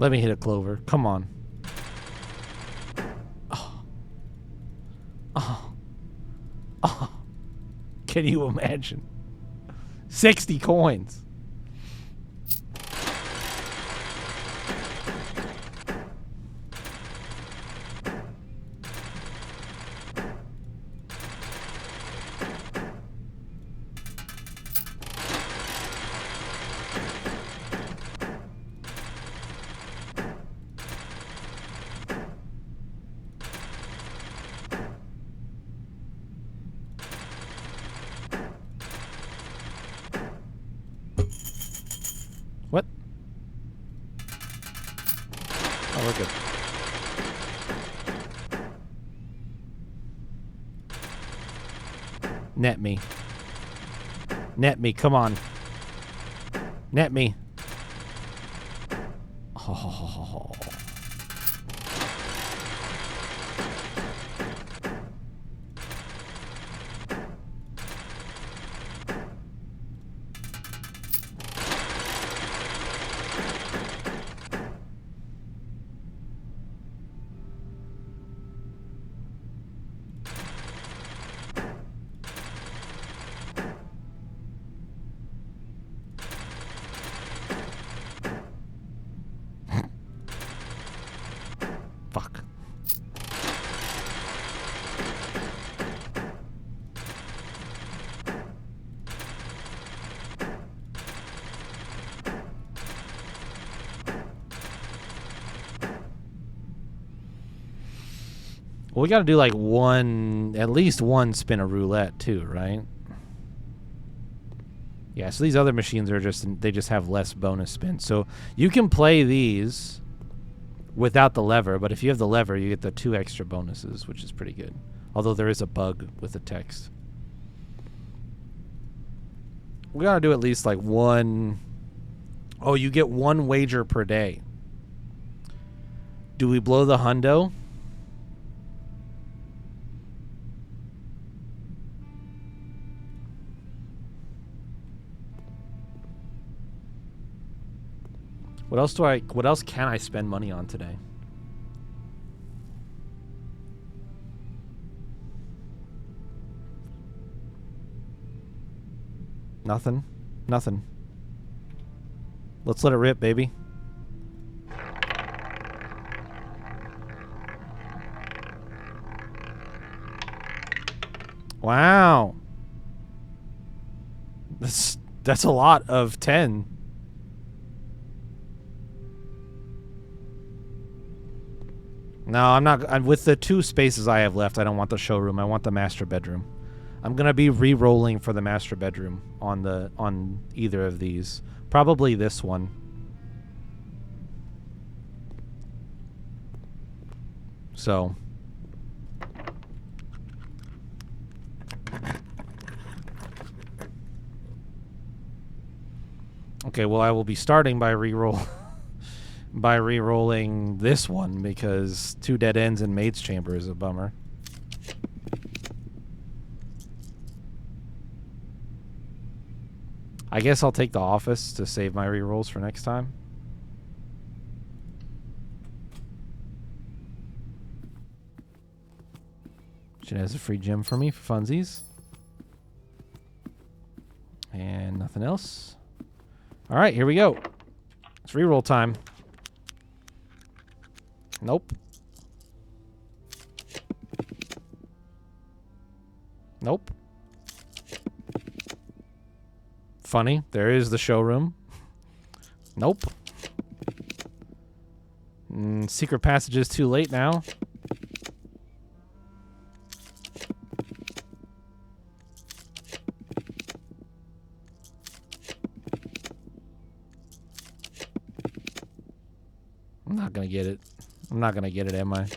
Let me hit a clover. Come on. Oh. Oh. Oh. Can you imagine? 60 coins. What? Oh, we're good. Net me. Net me, come on. Net me. Oh. Fuck. Well, we got to do like at least one spin of roulette too, right? Yeah, so these other machines are they just have less bonus spins. So you can play these without the lever, but if you have the lever, you get the 2 extra bonuses, which is pretty good. Although there is a bug with the text. We got to do at least like one. Oh, you get 1 wager per day. Do we blow the hundo? What else can I spend money on today? Nothing. Nothing. Let's let it rip, baby. Wow. That's a lot of 10. No, I'm not. With the 2 spaces I have left, I don't want the showroom. I want the master bedroom. I'm gonna be re-rolling for the master bedroom on either of these. Probably this one. So. Okay, well, I will be starting by re-rolling this one because 2 dead ends in Maid's Chamber is a bummer. I guess I'll take the office to save my re-rolls for next time. She has a free gem for me for funsies. And nothing else. All right, here we go. It's re-roll time. Nope. Nope. Funny. There is the showroom. Nope. Secret passage is too late now. I'm not gonna get it. I'm not gonna get it, am I?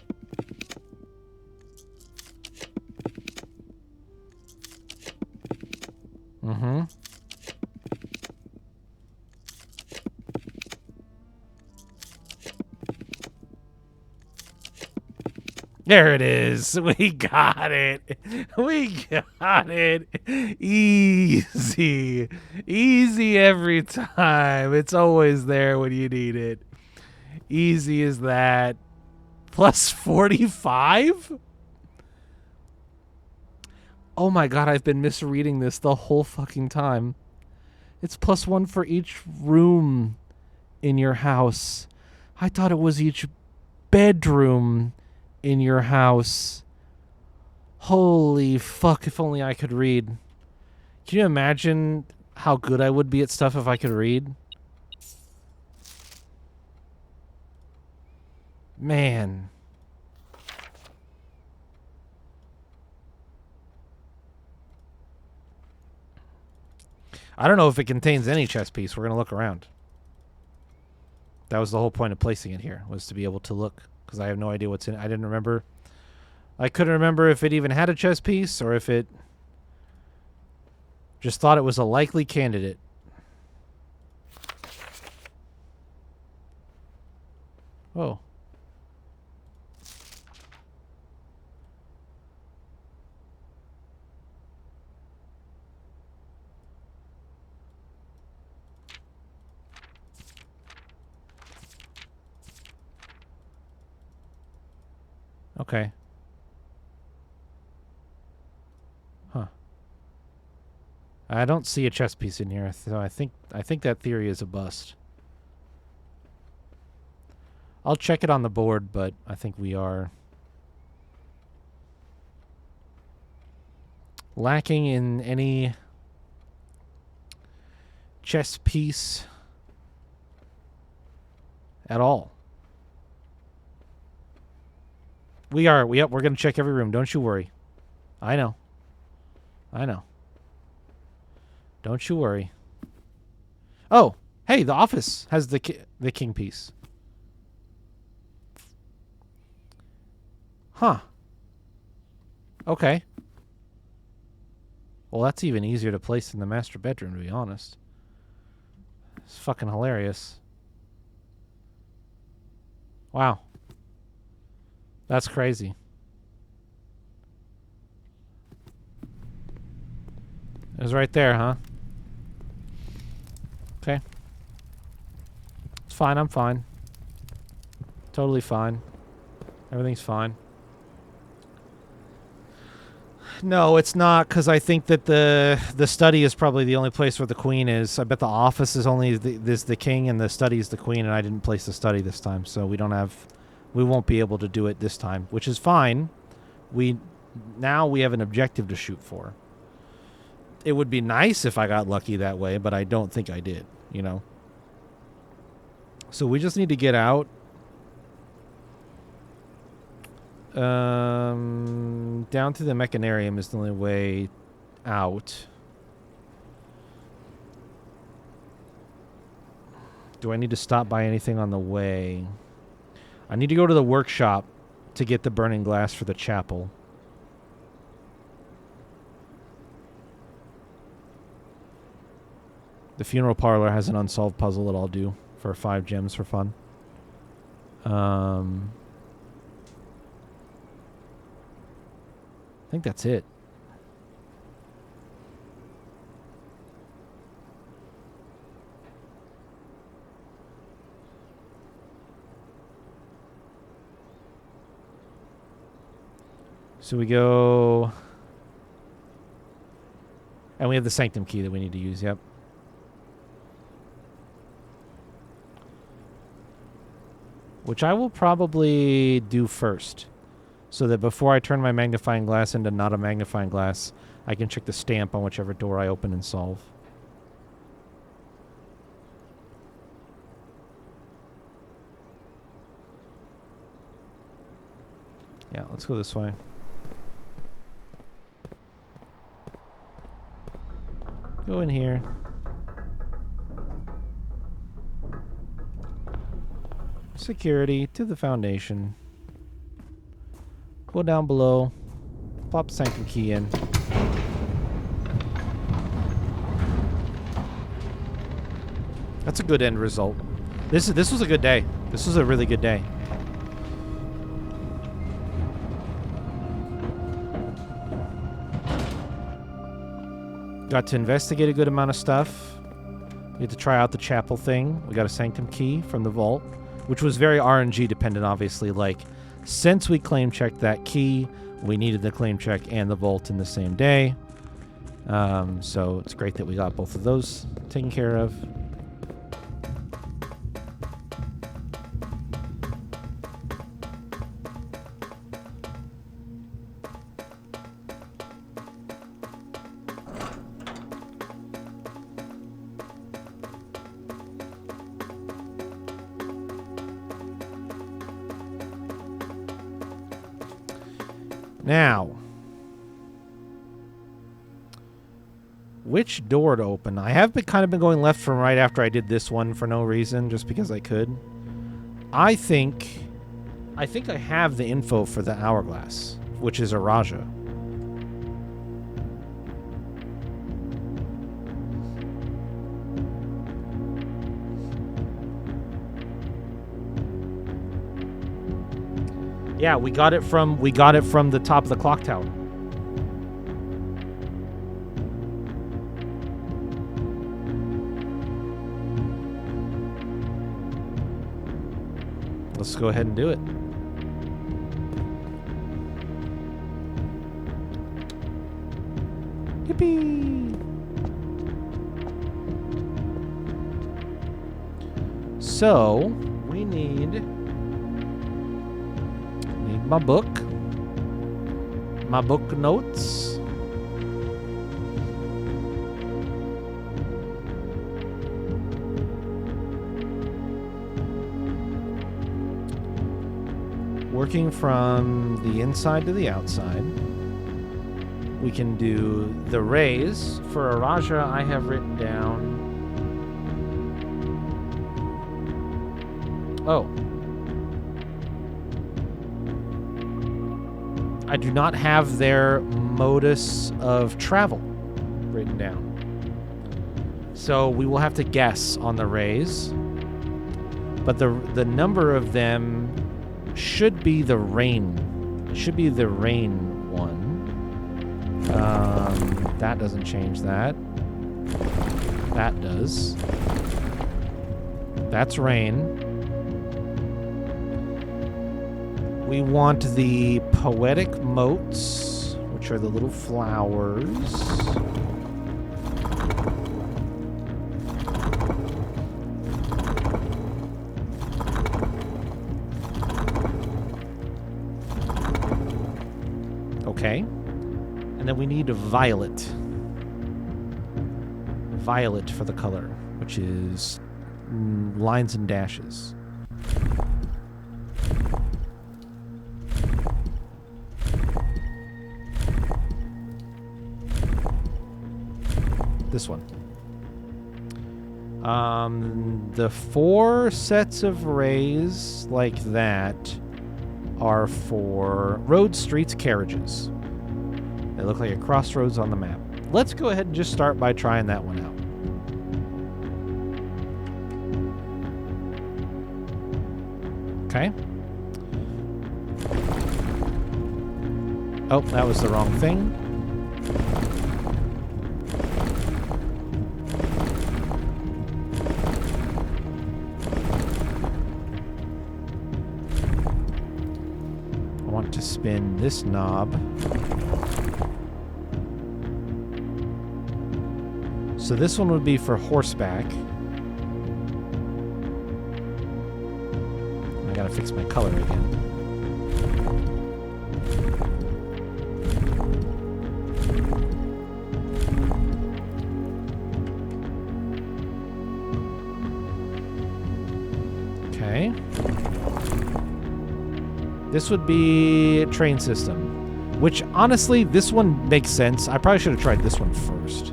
Mm-hmm. There it is. We got it. We got it. Easy. Easy every time. It's always there when you need it. Easy as that. Plus 45? Oh my god, I've been misreading this the whole fucking time. It's plus 1 for each room in your house. I thought it was each bedroom in your house. Holy fuck, if only I could read. Can you imagine how good I would be at stuff if I could read? Man. I don't know if it contains any chess piece. We're going to look around. That was the whole point of placing it here, was to be able to look, because I have no idea what's in it. I didn't remember. I couldn't remember if it even had a chess piece or if it just thought it was a likely candidate. Oh. Okay. Huh. I don't see a chess piece in here, so I think that theory is a bust. I'll check it on the board, but I think we are lacking in any chess piece at all. We're going to check every room. Don't you worry. I know. Don't you worry. Oh, hey, the office has the king piece. Huh. Okay. Well, that's even easier to place in the master bedroom, to be honest. It's fucking hilarious. Wow. That's crazy. It was right there, huh? Okay. It's fine, I'm fine. Totally fine. Everything's fine. No, it's not, because I think that the study is probably the only place where the queen is. I bet the office is only the king and the study is the queen, and I didn't place the study this time, so we won't be able to do it this time, which is fine. Now we have an objective to shoot for. It would be nice if I got lucky that way, but I don't think I did, you know? So we just need to get out. Down to the mechanarium is the only way out. Do I need to stop by anything on the way? I need to go to the workshop to get the burning glass for the chapel. The funeral parlor has an unsolved puzzle that I'll do for 5 gems for fun. I think that's it. So we go... And we have the sanctum key that we need to use, yep. Which I will probably do first, so that before I turn my magnifying glass into not a magnifying glass, I can check the stamp on whichever door I open and solve. Yeah, let's go this way. Go in here. Security to the foundation. Go down below. Plop the sanctum key in. That's a good end result. This was a good day. This was a really good day. Got to investigate a good amount of stuff. We had to try out the chapel thing. We got a sanctum key from the vault, which was very RNG dependent, obviously. Like, since we claim checked that key, we needed the claim check and the vault in the same day. So it's great that we got both of those taken care of. Now, which door to open? I have kind of been going left from right after I did this one for no reason, just because I could. I think I have the info for the hourglass, which is a Raja. Yeah, we got it from the top of the clock tower. Let's go ahead and do it. Yippee! So, we need my book. My book notes. Working from the inside to the outside. We can do the rays. For a Raja, I have written down... Oh. I do not have their modus of travel written down. So we will have to guess on the rays. But the number of them should be the rain. It should be the rain one. That doesn't change that. That does. That's rain. We want the poetic motes, which are the little flowers. Okay. And then we need a violet. Violet for the color, which is lines and dashes. This one. The 4 sets of rays like that are for roads, streets, carriages. They look like a crossroads on the map. Let's go ahead and just start by trying that one out. Okay. Oh, that was the wrong thing. I want to spin this knob. So this one would be for horseback. I gotta fix my color again. Okay. This would be a train system, which honestly, this one makes sense. I probably should have tried this one first.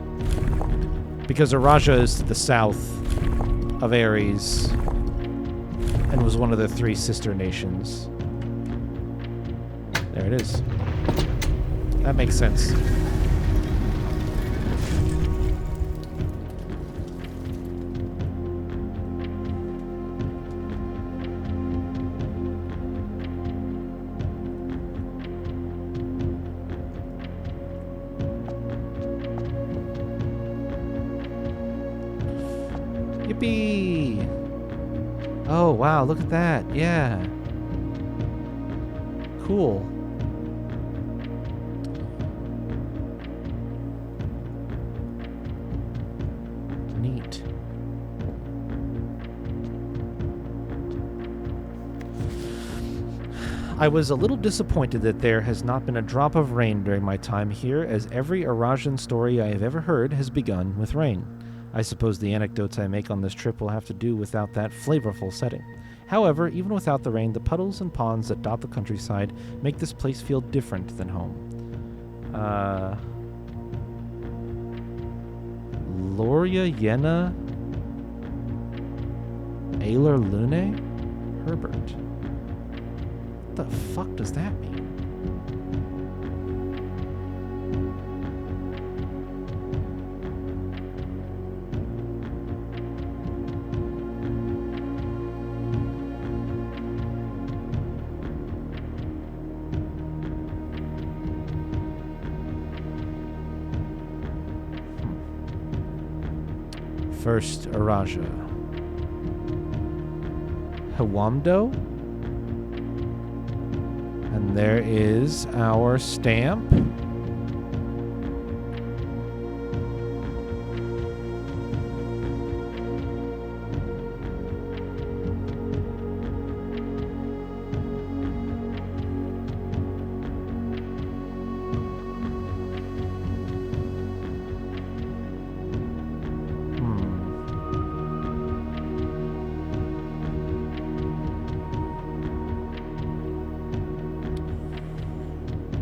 Because Araja is to the south of Ares and was one of the 3 sister nations. There it is. That makes sense. Yippee! Oh, wow, look at that. Yeah. Cool. Neat. I was a little disappointed that there has not been a drop of rain during my time here, as every Arajan story I have ever heard has begun with rain. I suppose the anecdotes I make on this trip will have to do without that flavorful setting. However, even without the rain, the puddles and ponds that dot the countryside make this place feel different than home. Loria Yena Ailer Lune? Herbert. What the fuck does that mean? First, Araja. Hawamdo. And there is our stamp.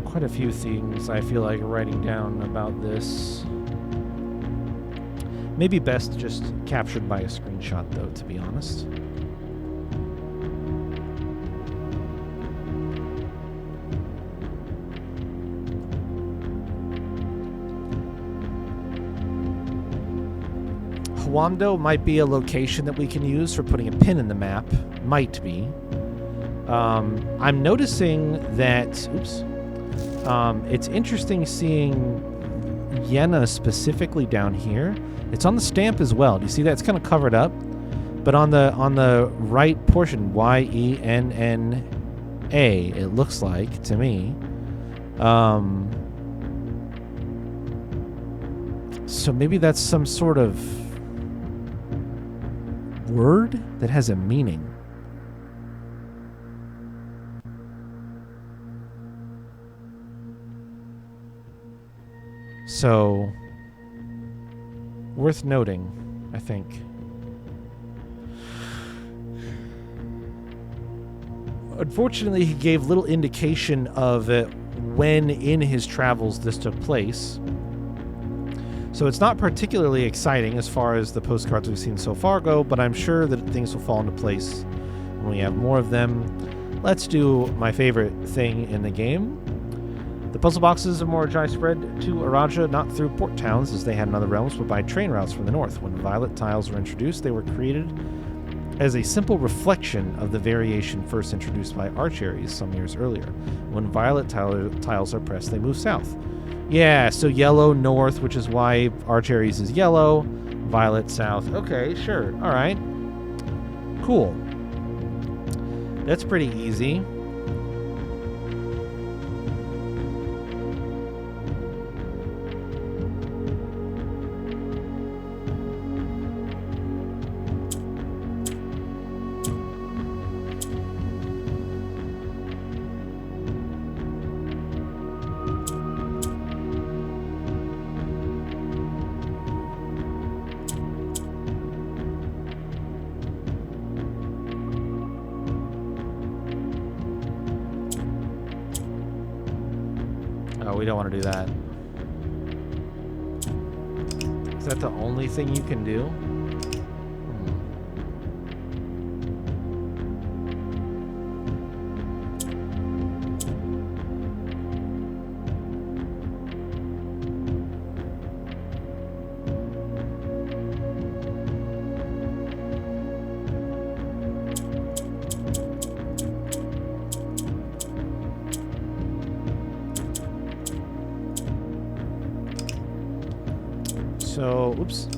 Quite a few things I feel like writing down about this. Maybe best just captured by a screenshot, though, to be honest. Hawamdo might be a location that we can use for putting a pin in the map. Might be. I'm noticing that... Oops. It's interesting seeing Yenna specifically down here. It's on the stamp as well. Do you see that? It's kind of covered up. But on the right portion, Yenna, it looks like to me. So maybe that's some sort of word that has a meaning. So, worth noting, I think. Unfortunately, he gave little indication of when in his travels this took place. So it's not particularly exciting as far as the postcards we've seen so far go, but I'm sure that things will fall into place when we have more of them. Let's do my favorite thing in the game. The puzzle boxes of Morajai spread to Araja not through port towns as they had in other realms, but by train routes from the north. When violet tiles were introduced, they were created as a simple reflection of the variation first introduced by Archeries some years earlier. When violet tiles are pressed, they move south. Yeah, so yellow north, which is why Archeries is yellow, violet south. Okay, sure. All right. Cool. That's pretty easy. We don't want to do that. Is that the only thing you can do? So, oops.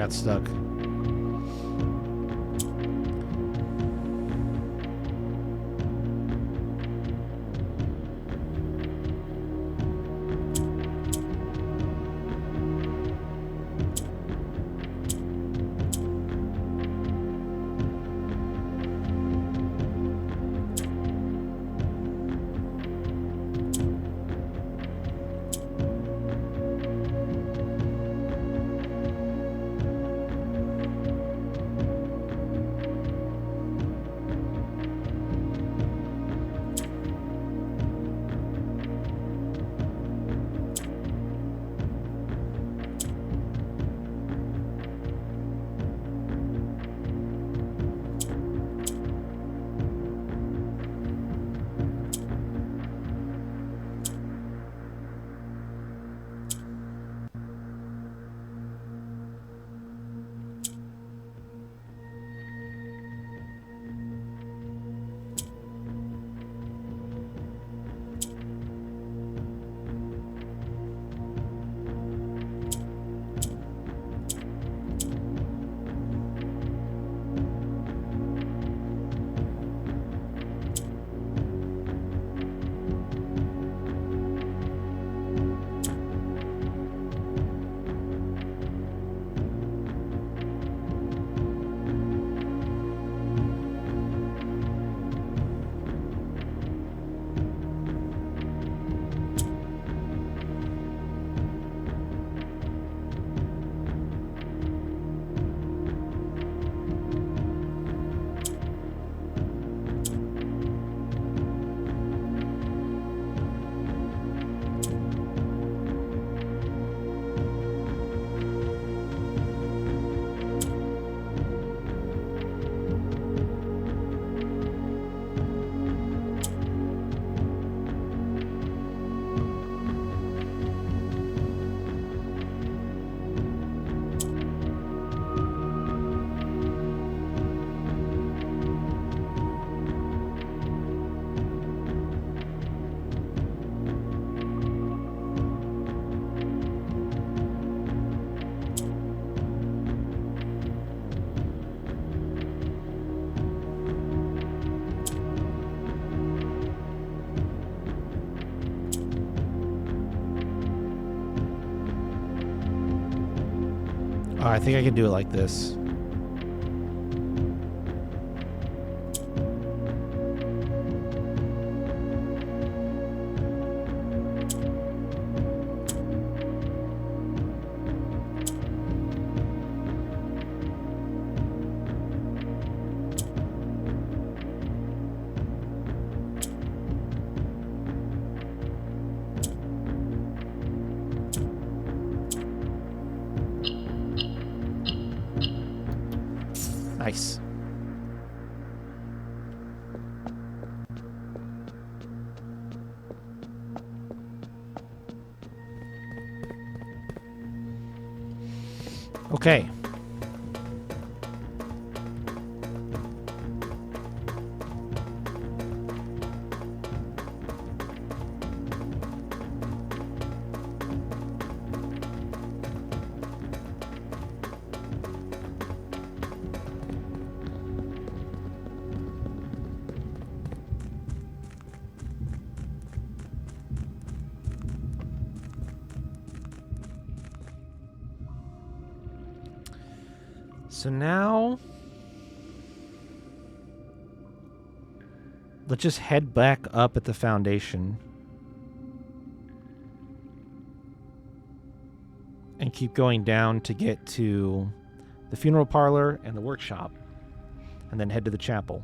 got stuck. I think I can do it like this. Nice. Okay. So now, let's just head back up at the Foundation and keep going down to get to the funeral parlor and the workshop, and then head to the chapel.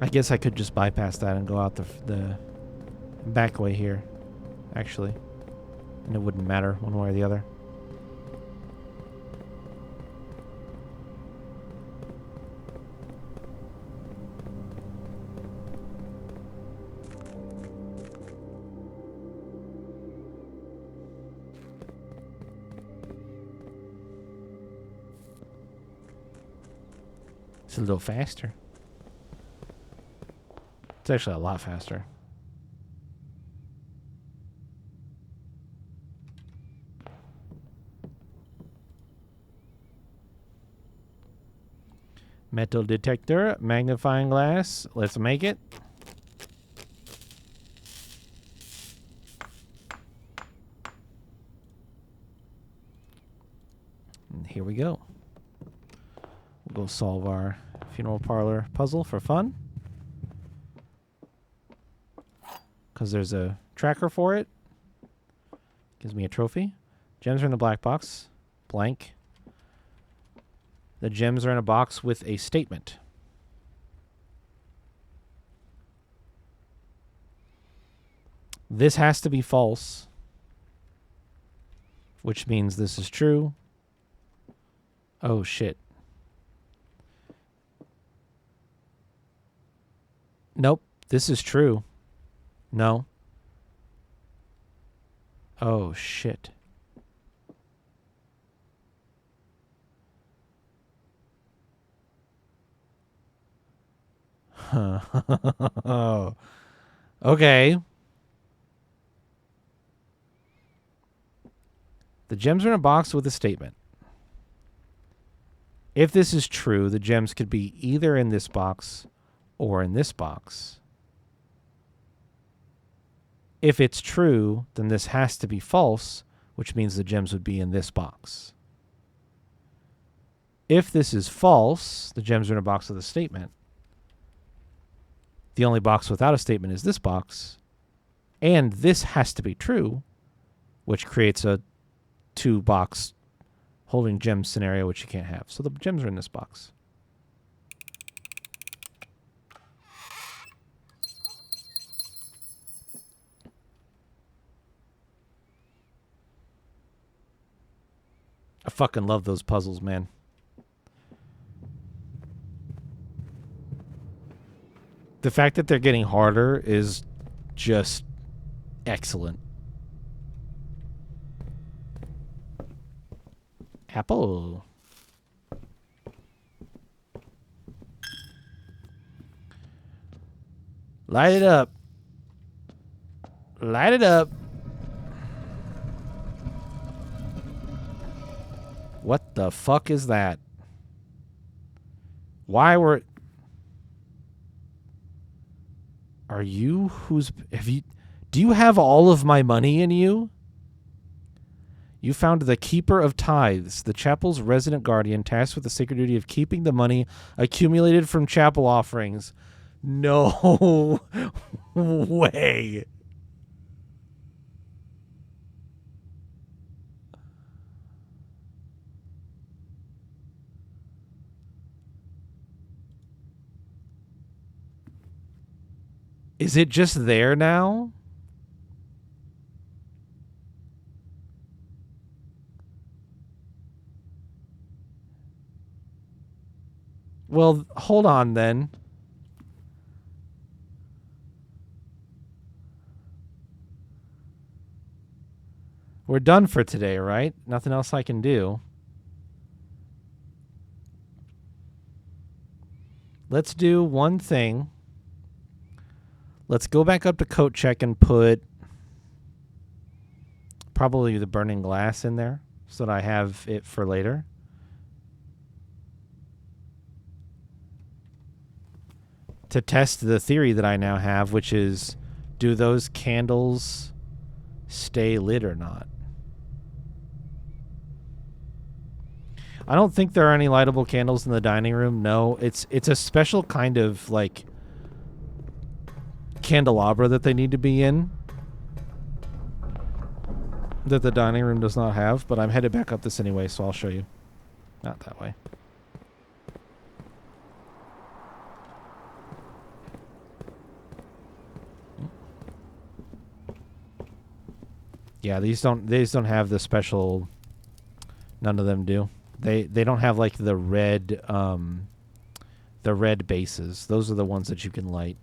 I guess I could just bypass that and go out the back way here, actually. And it wouldn't matter one way or the other. It's a little faster. It's actually a lot faster. Metal detector, magnifying glass. Let's make it. And here we go. We'll go solve our funeral parlor puzzle for fun. Because there's a tracker for it. Gives me a trophy. Gems are in the black box. Blank. The gems are in a box with a statement. This has to be false, which means this is true. Oh, shit. Nope, this is true. No. Oh, shit. Oh. Okay. The gems are in a box with a statement. If this is true, the gems could be either in this box or in this box. If it's true, then this has to be false, which means the gems would be in this box. If this is false, the gems are in a box with a statement. The only box without a statement is this box. And this has to be true, which creates a 2-box holding gems scenario, which you can't have. So the gems are in this box. I fucking love those puzzles, man. The fact that they're getting harder is just excellent. Apple. Light it up. Light it up. What the fuck is that? Why were... Are you who's... Have you... Do you have all of my money in you? You found the keeper of tithes, the chapel's resident guardian, tasked with the sacred duty of keeping the money accumulated from chapel offerings. No way. Is it just there now? Well, hold on then. We're done for today, right? Nothing else I can do. Let's do one thing. Let's go back up to coat check and put probably the burning glass in there so that I have it for later. To test the theory that I now have, which is, do those candles stay lit or not? I don't think there are any lightable candles in the dining room. No, it's a special kind of like candelabra that they need to be in that the dining room does not have, but I'm headed back up this anyway, so I'll show you. Not that way. Yeah, these don't have the special. None of them do. They don't have like the red bases. Those are the ones that you can light.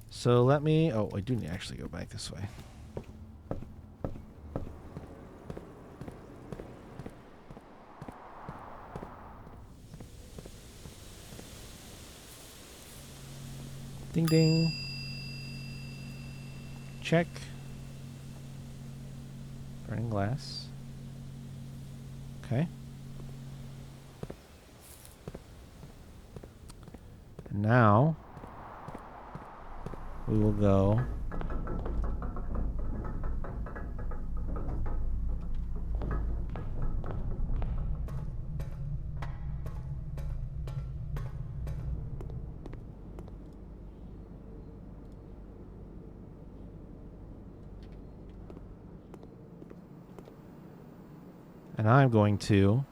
So let me... Oh, I do need to actually go back this way. Ding, ding. Check. Burning glass. Okay. And now... we will go... and I'm going to...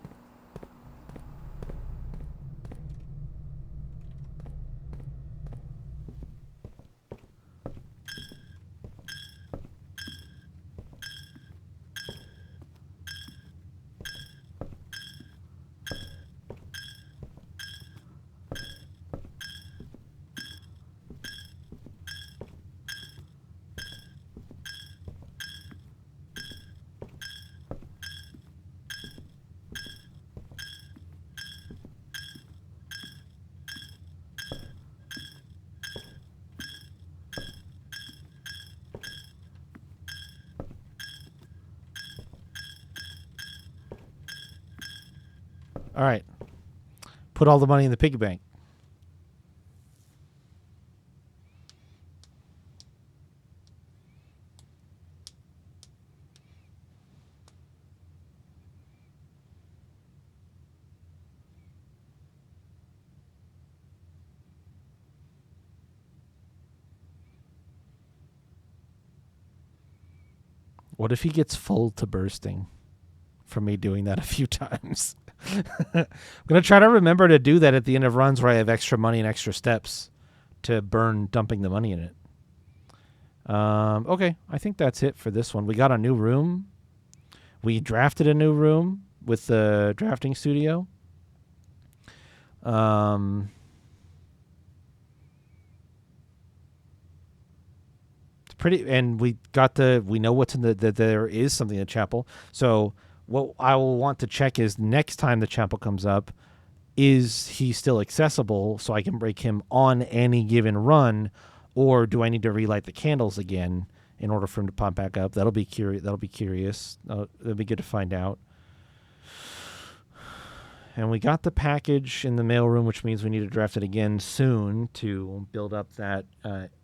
All right. Put all the money in the piggy bank. What if he gets full to bursting from me doing that a few times? I'm going to try to remember to do that at the end of runs where I have extra money and extra steps to burn dumping the money in it. Okay, I think that's it for this one. We got a new room. We drafted a new room with the drafting studio. It's pretty, and we know what's in that there is something in the chapel. So what I will want to check is next time the chapel comes up, is he still accessible so I can break him on any given run, or do I need to relight the candles again in order for him to pop back up? That'll be curious. That'll be good to find out. And we got the package in the mailroom, which means we need to draft it again soon to build up that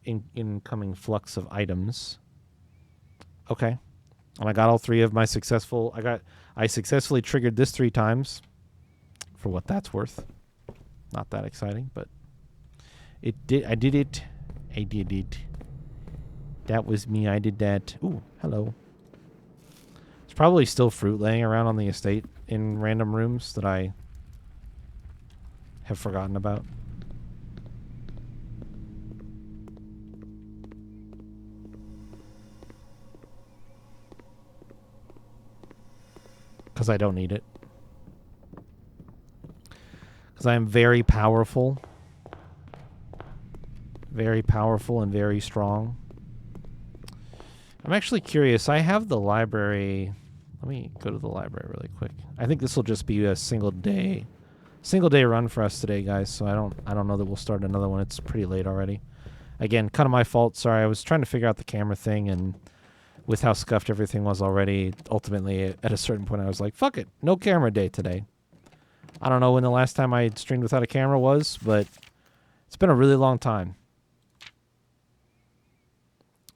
incoming flux of items. Okay. And I got all three of my successful... I successfully triggered this 3 times, for what that's worth. Not that exciting, but I did it. That was me. I did that. Ooh, hello. There's probably still fruit laying around on the estate in random rooms that I have forgotten about. Because I don't need it. Because I am very powerful. Very powerful and very strong. I'm actually curious. I have the library. Let me go to the library really quick. I think this will just be a single day run for us today, guys. So I don't know that we'll start another one. It's pretty late already. Again, kind of my fault. Sorry, I was trying to figure out the camera thing, and with how scuffed everything was already, ultimately at a certain point I was like, fuck it, no camera day today. I don't know when the last time I streamed without a camera was, but it's been a really long time.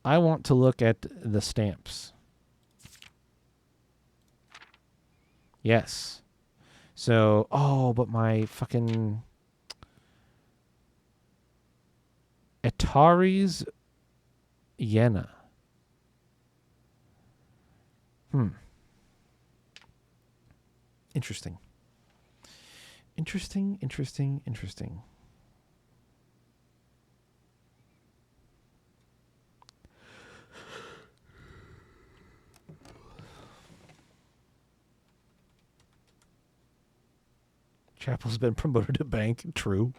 I want to look at the stamps. Yes. So, but my fucking Atari's Yena. Interesting. Interesting. Chapel's been promoted to bank. True.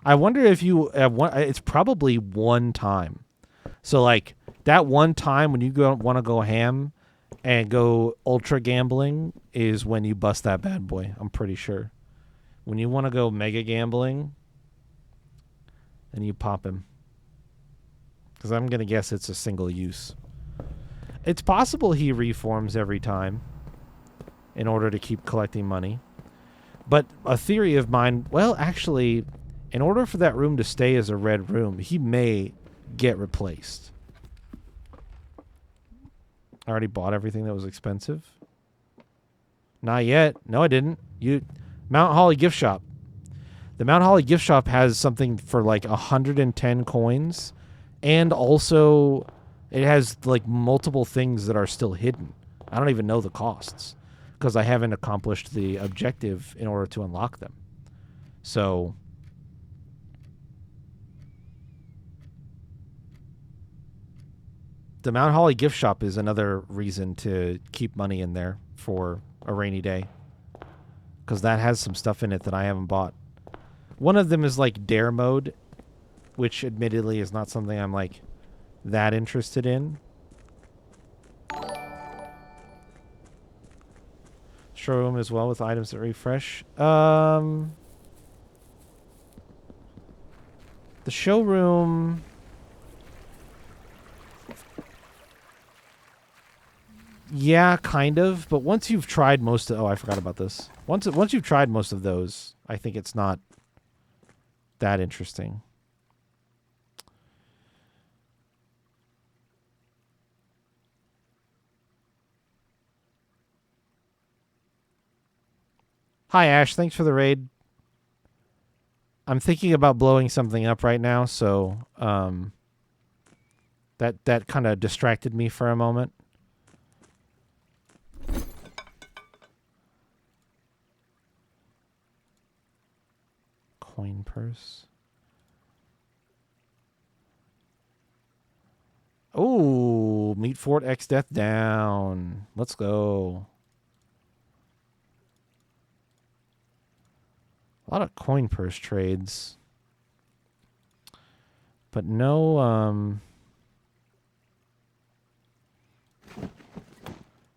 I wonder if you it's probably one time. So like that one time when you want to go ham and go ultra gambling is when you bust that bad boy. I'm pretty sure. When you want to go mega gambling, and you pop him. Because I'm going to guess it's a single use. It's possible he reforms every time in order to keep collecting money. But a theory of mine, well, actually, in order for that room to stay as a red room, he may get replaced. I already bought everything that was expensive. Not yet. No, I didn't. Mount Holly gift shop. The Mount Holly gift shop has something for like 110 coins. And also, it has like multiple things that are still hidden. I don't even know the costs because I haven't accomplished the objective in order to unlock them. So, the Mount Holly gift shop is another reason to keep money in there for a rainy day because that has some stuff in it that I haven't bought. One of them is like dare mode, which admittedly is not something I'm like that interested in. Showroom as well with items that refresh. The showroom. Yeah, kind of. But once you've tried most of... Oh, I forgot about this. Once you've tried most of those, I think it's not that interesting. Hi, Ash. Thanks for the raid. I'm thinking about blowing something up right now, so that kind of distracted me for a moment. Coin purse. Oh, Meat Fort X Death down. Let's go. A lot of coin purse trades. But no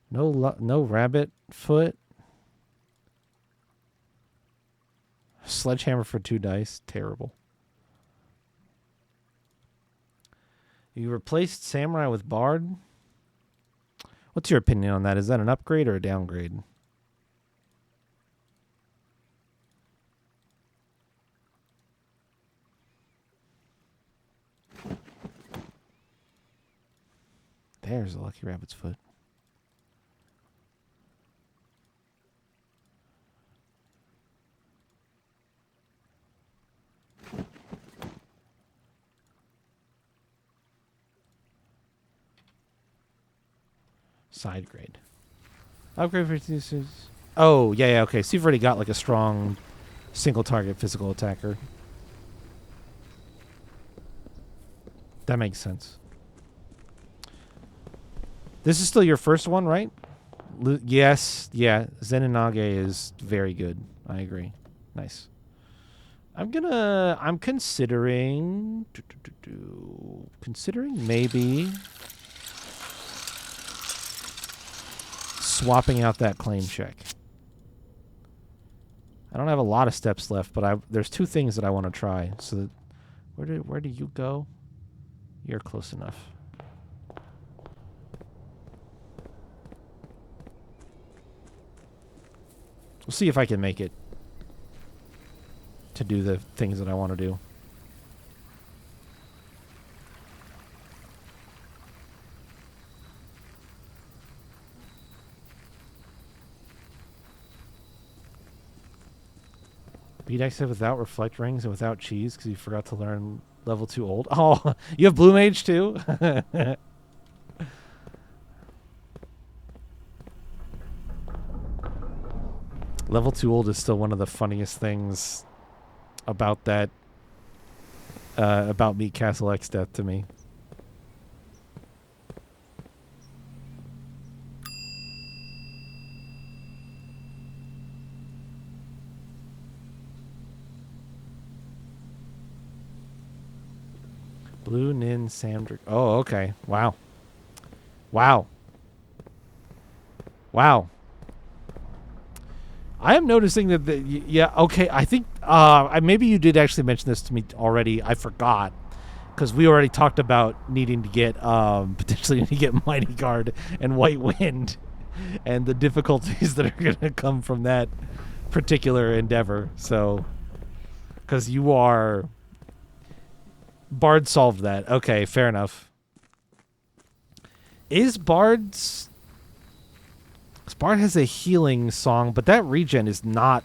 no rabbit foot. Sledgehammer for 2 dice. Terrible. You replaced Samurai with Bard? What's your opinion on that? Is that an upgrade or a downgrade? There's a lucky rabbit's foot. Side grade. Upgrade for uses. Oh, yeah, okay. So you've already got like a strong single target physical attacker. That makes sense. This is still your first one, right? Yes. Yeah. Zenonage is very good. I agree. Nice. I'm considering maybe swapping out that claim check. I don't have a lot of steps left, but there's 2 things that I want to try. So where do you go? You're close enough. We'll see if I can make it to do the things that I want to do. Beat exit without reflect rings and without cheese because you forgot to learn level 2 old. Oh, you have Blue Mage too? Level 2 old is still one of the funniest things about that, about Meat Castle X Death to me. Blue Nin Samdrick. Oh, okay. Wow. Wow. Wow. I am noticing that yeah, okay, I think maybe you did actually mention this to me already. I forgot because we already talked about needing to get potentially to get Mighty Guard and White Wind and the difficulties that are going to come from that particular endeavor. So cuz you are Bard solved that. Okay, fair enough. Is Bard's Bard has a healing song, but that regen is not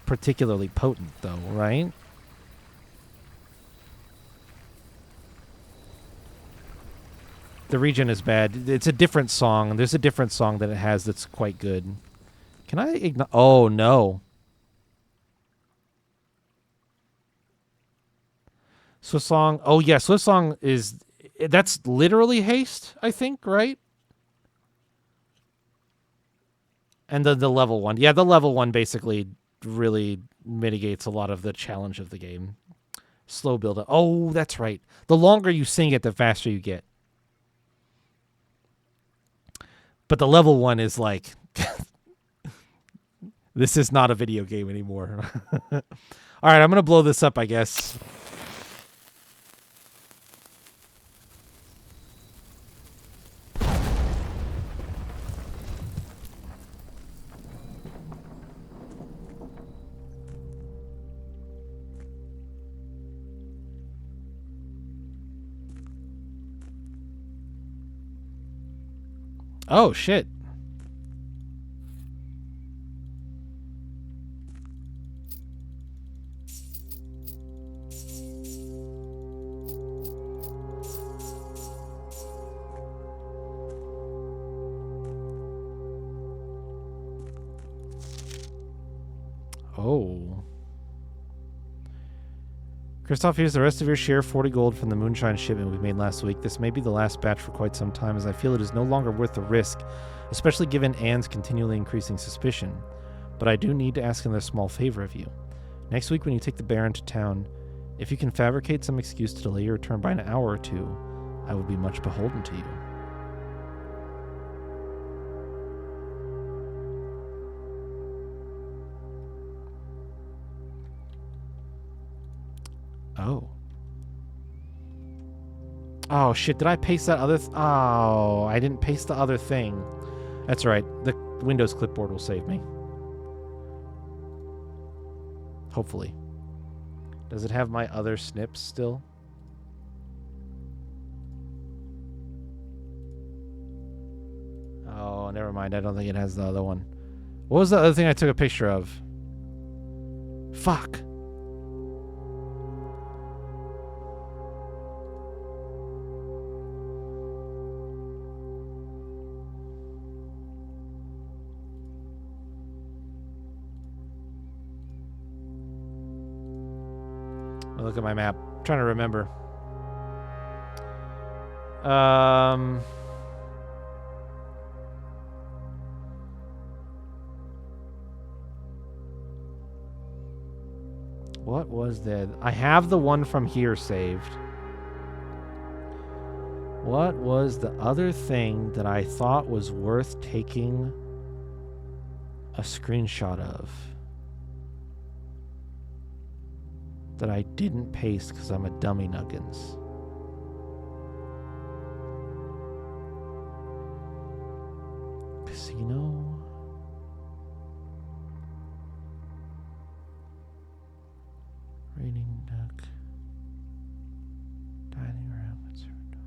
particularly potent, though, right? The regen is bad. It's a different song. There's a different song that it has that's quite good. Can I ignore? Oh, no. Swift Song. Oh, yeah. Swift Song is... That's literally haste, I think, right? And the level one. Yeah, the level one basically really mitigates a lot of the challenge of the game. Slow build up. Oh, that's right. The longer you sing it, the faster you get. But the level one is like... this is not a video game anymore. All right, I'm going to blow this up, I guess. Oh, shit. Oh. Christoph, here's the rest of your share, 40 gold from the moonshine shipment we made last week. This may be the last batch for quite some time, as I feel it is no longer worth the risk, especially given Anne's continually increasing suspicion. But I do need to ask another small favor of you. Next week when you take the Baron to town, if you can fabricate some excuse to delay your return by an hour or two, I will be much beholden to you. Oh. Oh, shit. Did I paste that other... oh, I didn't paste the other thing. That's right. The Windows clipboard will save me. Hopefully. Does it have my other snips still? Oh, never mind. I don't think it has the other one. What was the other thing I took a picture of? Fuck. Look at my map. I'm trying to remember. What was that? I have the one from here saved. What was the other thing that I thought was worth taking a screenshot of? That I didn't paste because I'm a dummy nuggins. Casino. Reading nook. Dining room. Conservatory.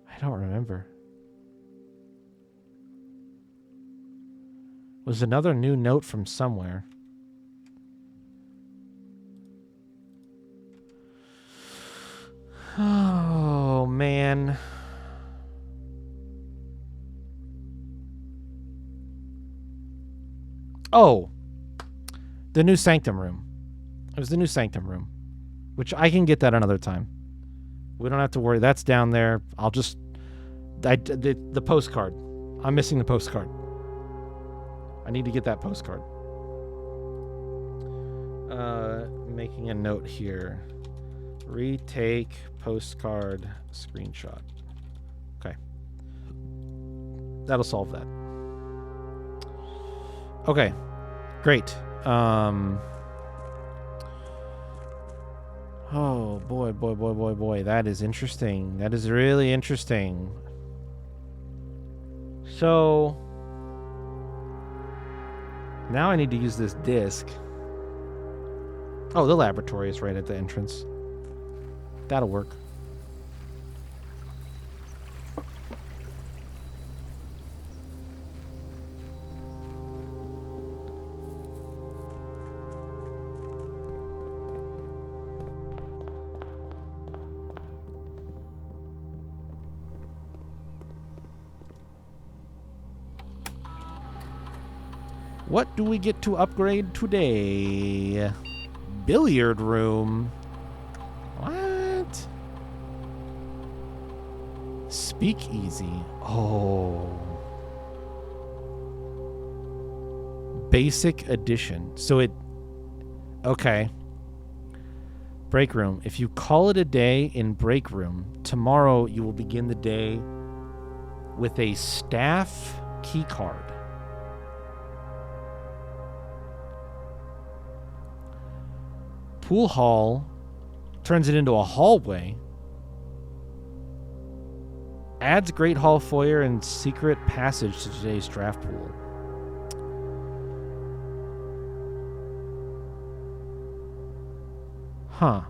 I don't remember. Was another new note from somewhere. Oh, man. Oh, the new sanctum room. It was the new sanctum room, which I can get that another time. We don't have to worry. That's down there. I'll just... the postcard. I'm missing the postcard. I need to get that postcard. Making a note here. Retake postcard screenshot. Okay. That'll solve that. Okay. Great. Oh, boy. That is interesting. That is really interesting. So... now I need to use this disc. Oh, the laboratory is right at the entrance. That'll work. What do we get to upgrade today? Billiard room. What? Speakeasy. Oh. Basic edition. So it... okay. Break room. If you call it a day in break room, tomorrow you will begin the day with a staff key card. Pool hall turns it into a hallway. Adds Great Hall foyer and secret passage to today's draft pool. Huh.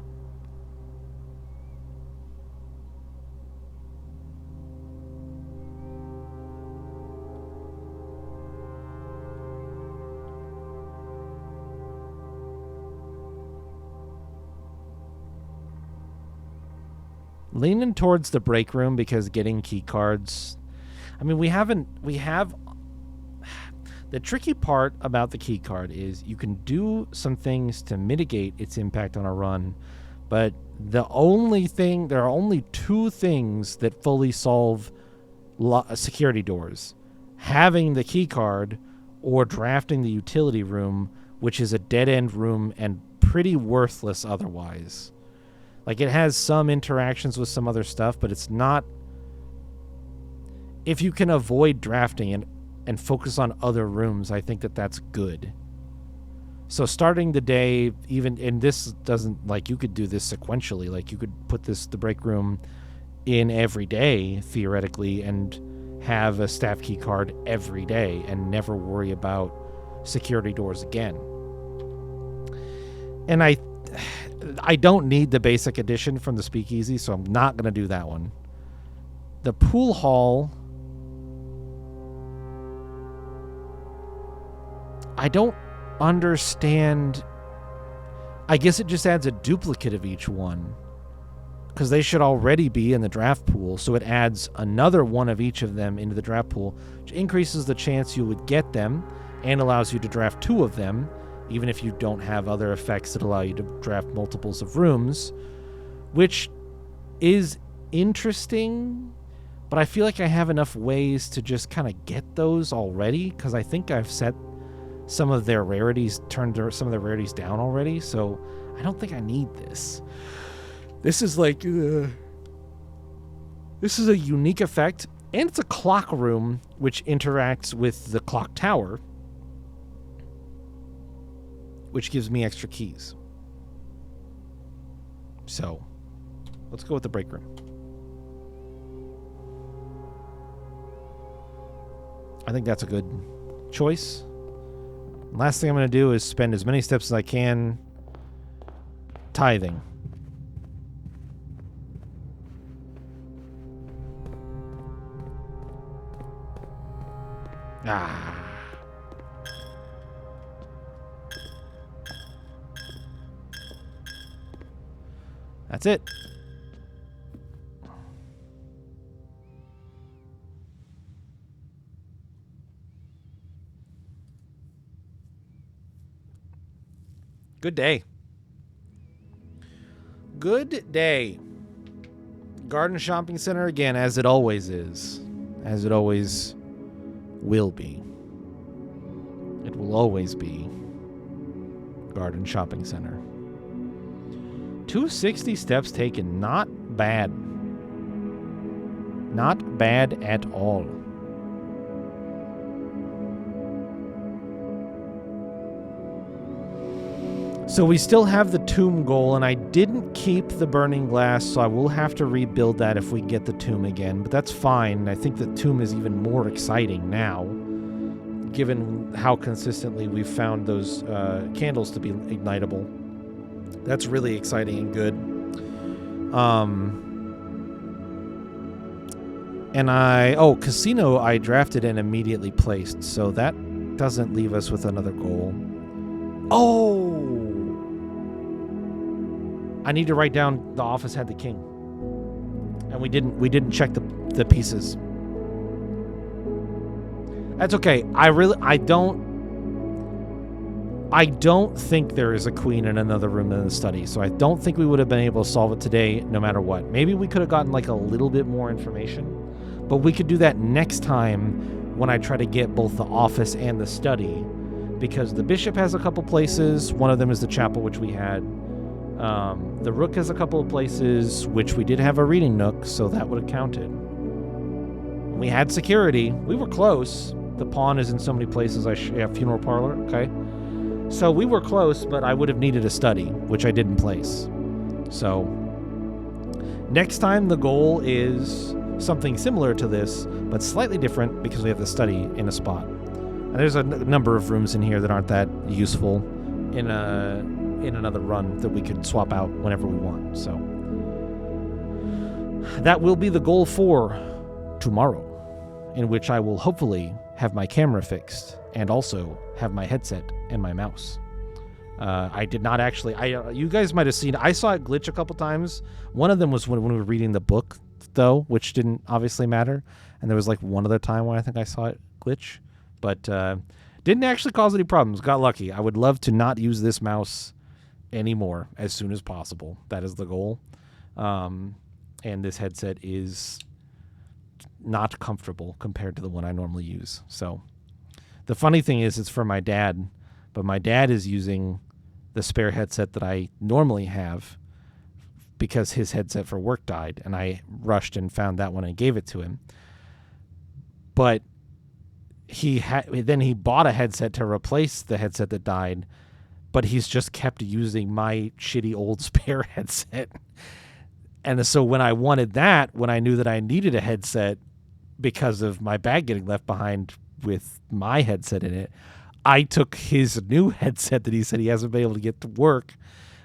Leaning towards the break room because getting key cards. I mean, we have the tricky part about the key card is you can do some things to mitigate its impact on a run, but there are only two things that fully solve security doors: having the key card or drafting the utility room, which is a dead end room and pretty worthless otherwise. Like, it has some interactions with some other stuff, but it's not... if you can avoid drafting and focus on other rooms, I think that's good. So starting the day, even... and this doesn't... like, you could do this sequentially. Like, you could put the break room in every day, theoretically, and have a staff key card every day and never worry about security doors again. And I don't need the basic edition from the Speakeasy, so I'm not going to do that one. The pool hall... I don't understand... I guess it just adds a duplicate of each one, because they should already be in the draft pool, so it adds another one of each of them into the draft pool, which increases the chance you would get them and allows you to draft two of them, even if you don't have other effects that allow you to draft multiples of rooms, which is interesting, but I feel like I have enough ways to just kind of get those already, because I think I've set some of their rarities, turned some of their rarities down already, so I don't think I need this. This is like... this is a unique effect, and it's a clock room, which interacts with the clock tower, which gives me extra keys. So, let's go with the break room. I think that's a good choice. Last thing I'm going to do is spend as many steps as I can tithing. Ah. That's it. Good day. Good day. Garden Shopping Center again, as it always is. As it always will be. It will always be Garden Shopping Center. 260 steps taken. Not bad. Not bad at all. So we still have the tomb goal, and I didn't keep the burning glass, so I will have to rebuild that if we get the tomb again. But that's fine. I think the tomb is even more exciting now, given how consistently we've found those candles to be ignitable. That's really exciting and good. And casino I drafted and immediately placed, so that doesn't leave us with another goal. Oh! I need to write down the office had the king. And we didn't check the pieces. That's okay. I don't think there is a queen in another room in the study, so I don't think we would have been able to solve it today no matter what. Maybe we could have gotten like a little bit more information, but we could do that next time when I try to get both the office and the study, because the bishop has a couple places. One of them is the chapel, which we had. The rook has a couple of places, which we did have a reading nook, so that would have counted. We had security. We were close. The pawn is in so many places. Funeral parlor. Okay. So we were close, but I would have needed a study, which I didn't place. So next time the goal is something similar to this, but slightly different because we have the study in a spot. And there's a number of rooms in here that aren't that useful in another run that we could swap out whenever we want. So that will be the goal for tomorrow, in which I will hopefully have my camera fixed and also have my headset and my mouse. I did not actually. You guys might have seen. I saw it glitch a couple times. One of them was when we were reading the book, though, which didn't obviously matter. And there was like one other time where I think I saw it glitch, but didn't actually cause any problems. Got lucky. I would love to not use this mouse anymore as soon as possible. That is the goal. And this headset is not comfortable compared to the one I normally use. So the funny thing is, it's for my dad, but my dad is using the spare headset that I normally have because his headset for work died, and I rushed and found that one and gave it to him. But then he bought a headset to replace the headset that died, but he's just kept using my shitty old spare headset. And so when I wanted that, when I knew that I needed a headset because of my bag getting left behind with my headset in it, I took his new headset that he said he hasn't been able to get to work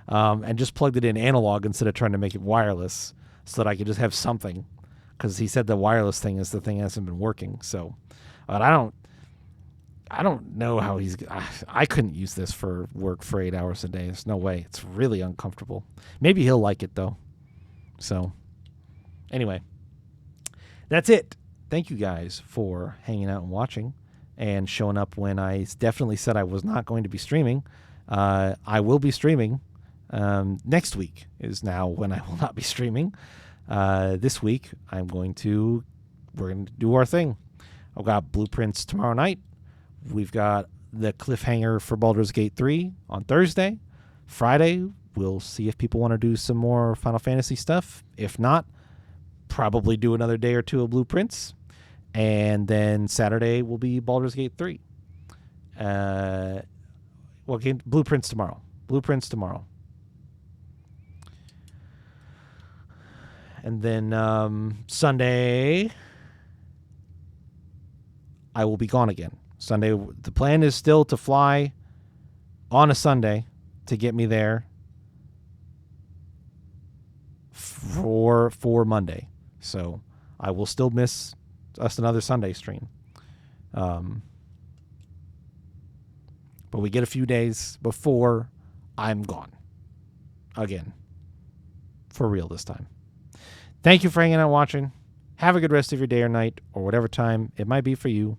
and just plugged it in analog instead of trying to make it wireless so that I could just have something, because he said the wireless thing is the thing that hasn't been working. So but I don't know how I couldn't use this for work for 8 hours a day. There's no way. It's really uncomfortable. Maybe he'll like it, though. So, anyway, that's it. Thank you guys for hanging out and watching and showing up when I definitely said I was not going to be streaming. I will be streaming. Next week is now when I will not be streaming. This week, we're going to do our thing. I've got Blueprints tomorrow night. We've got the cliffhanger for Baldur's Gate 3 on Thursday. Friday, we'll see if people want to do some more Final Fantasy stuff. If not, probably do another day or two of Blueprints. And then Saturday will be Baldur's Gate 3. Blueprints tomorrow. Blueprints tomorrow. And then Sunday, I will be gone again. Sunday, the plan is still to fly on a Sunday to get me there for Monday. So I will still miss us another Sunday stream. But we get a few days before I'm gone. Again. For real this time. Thank you for hanging out and watching. Have a good rest of your day or night, or whatever time it might be for you.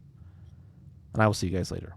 And I will see you guys later.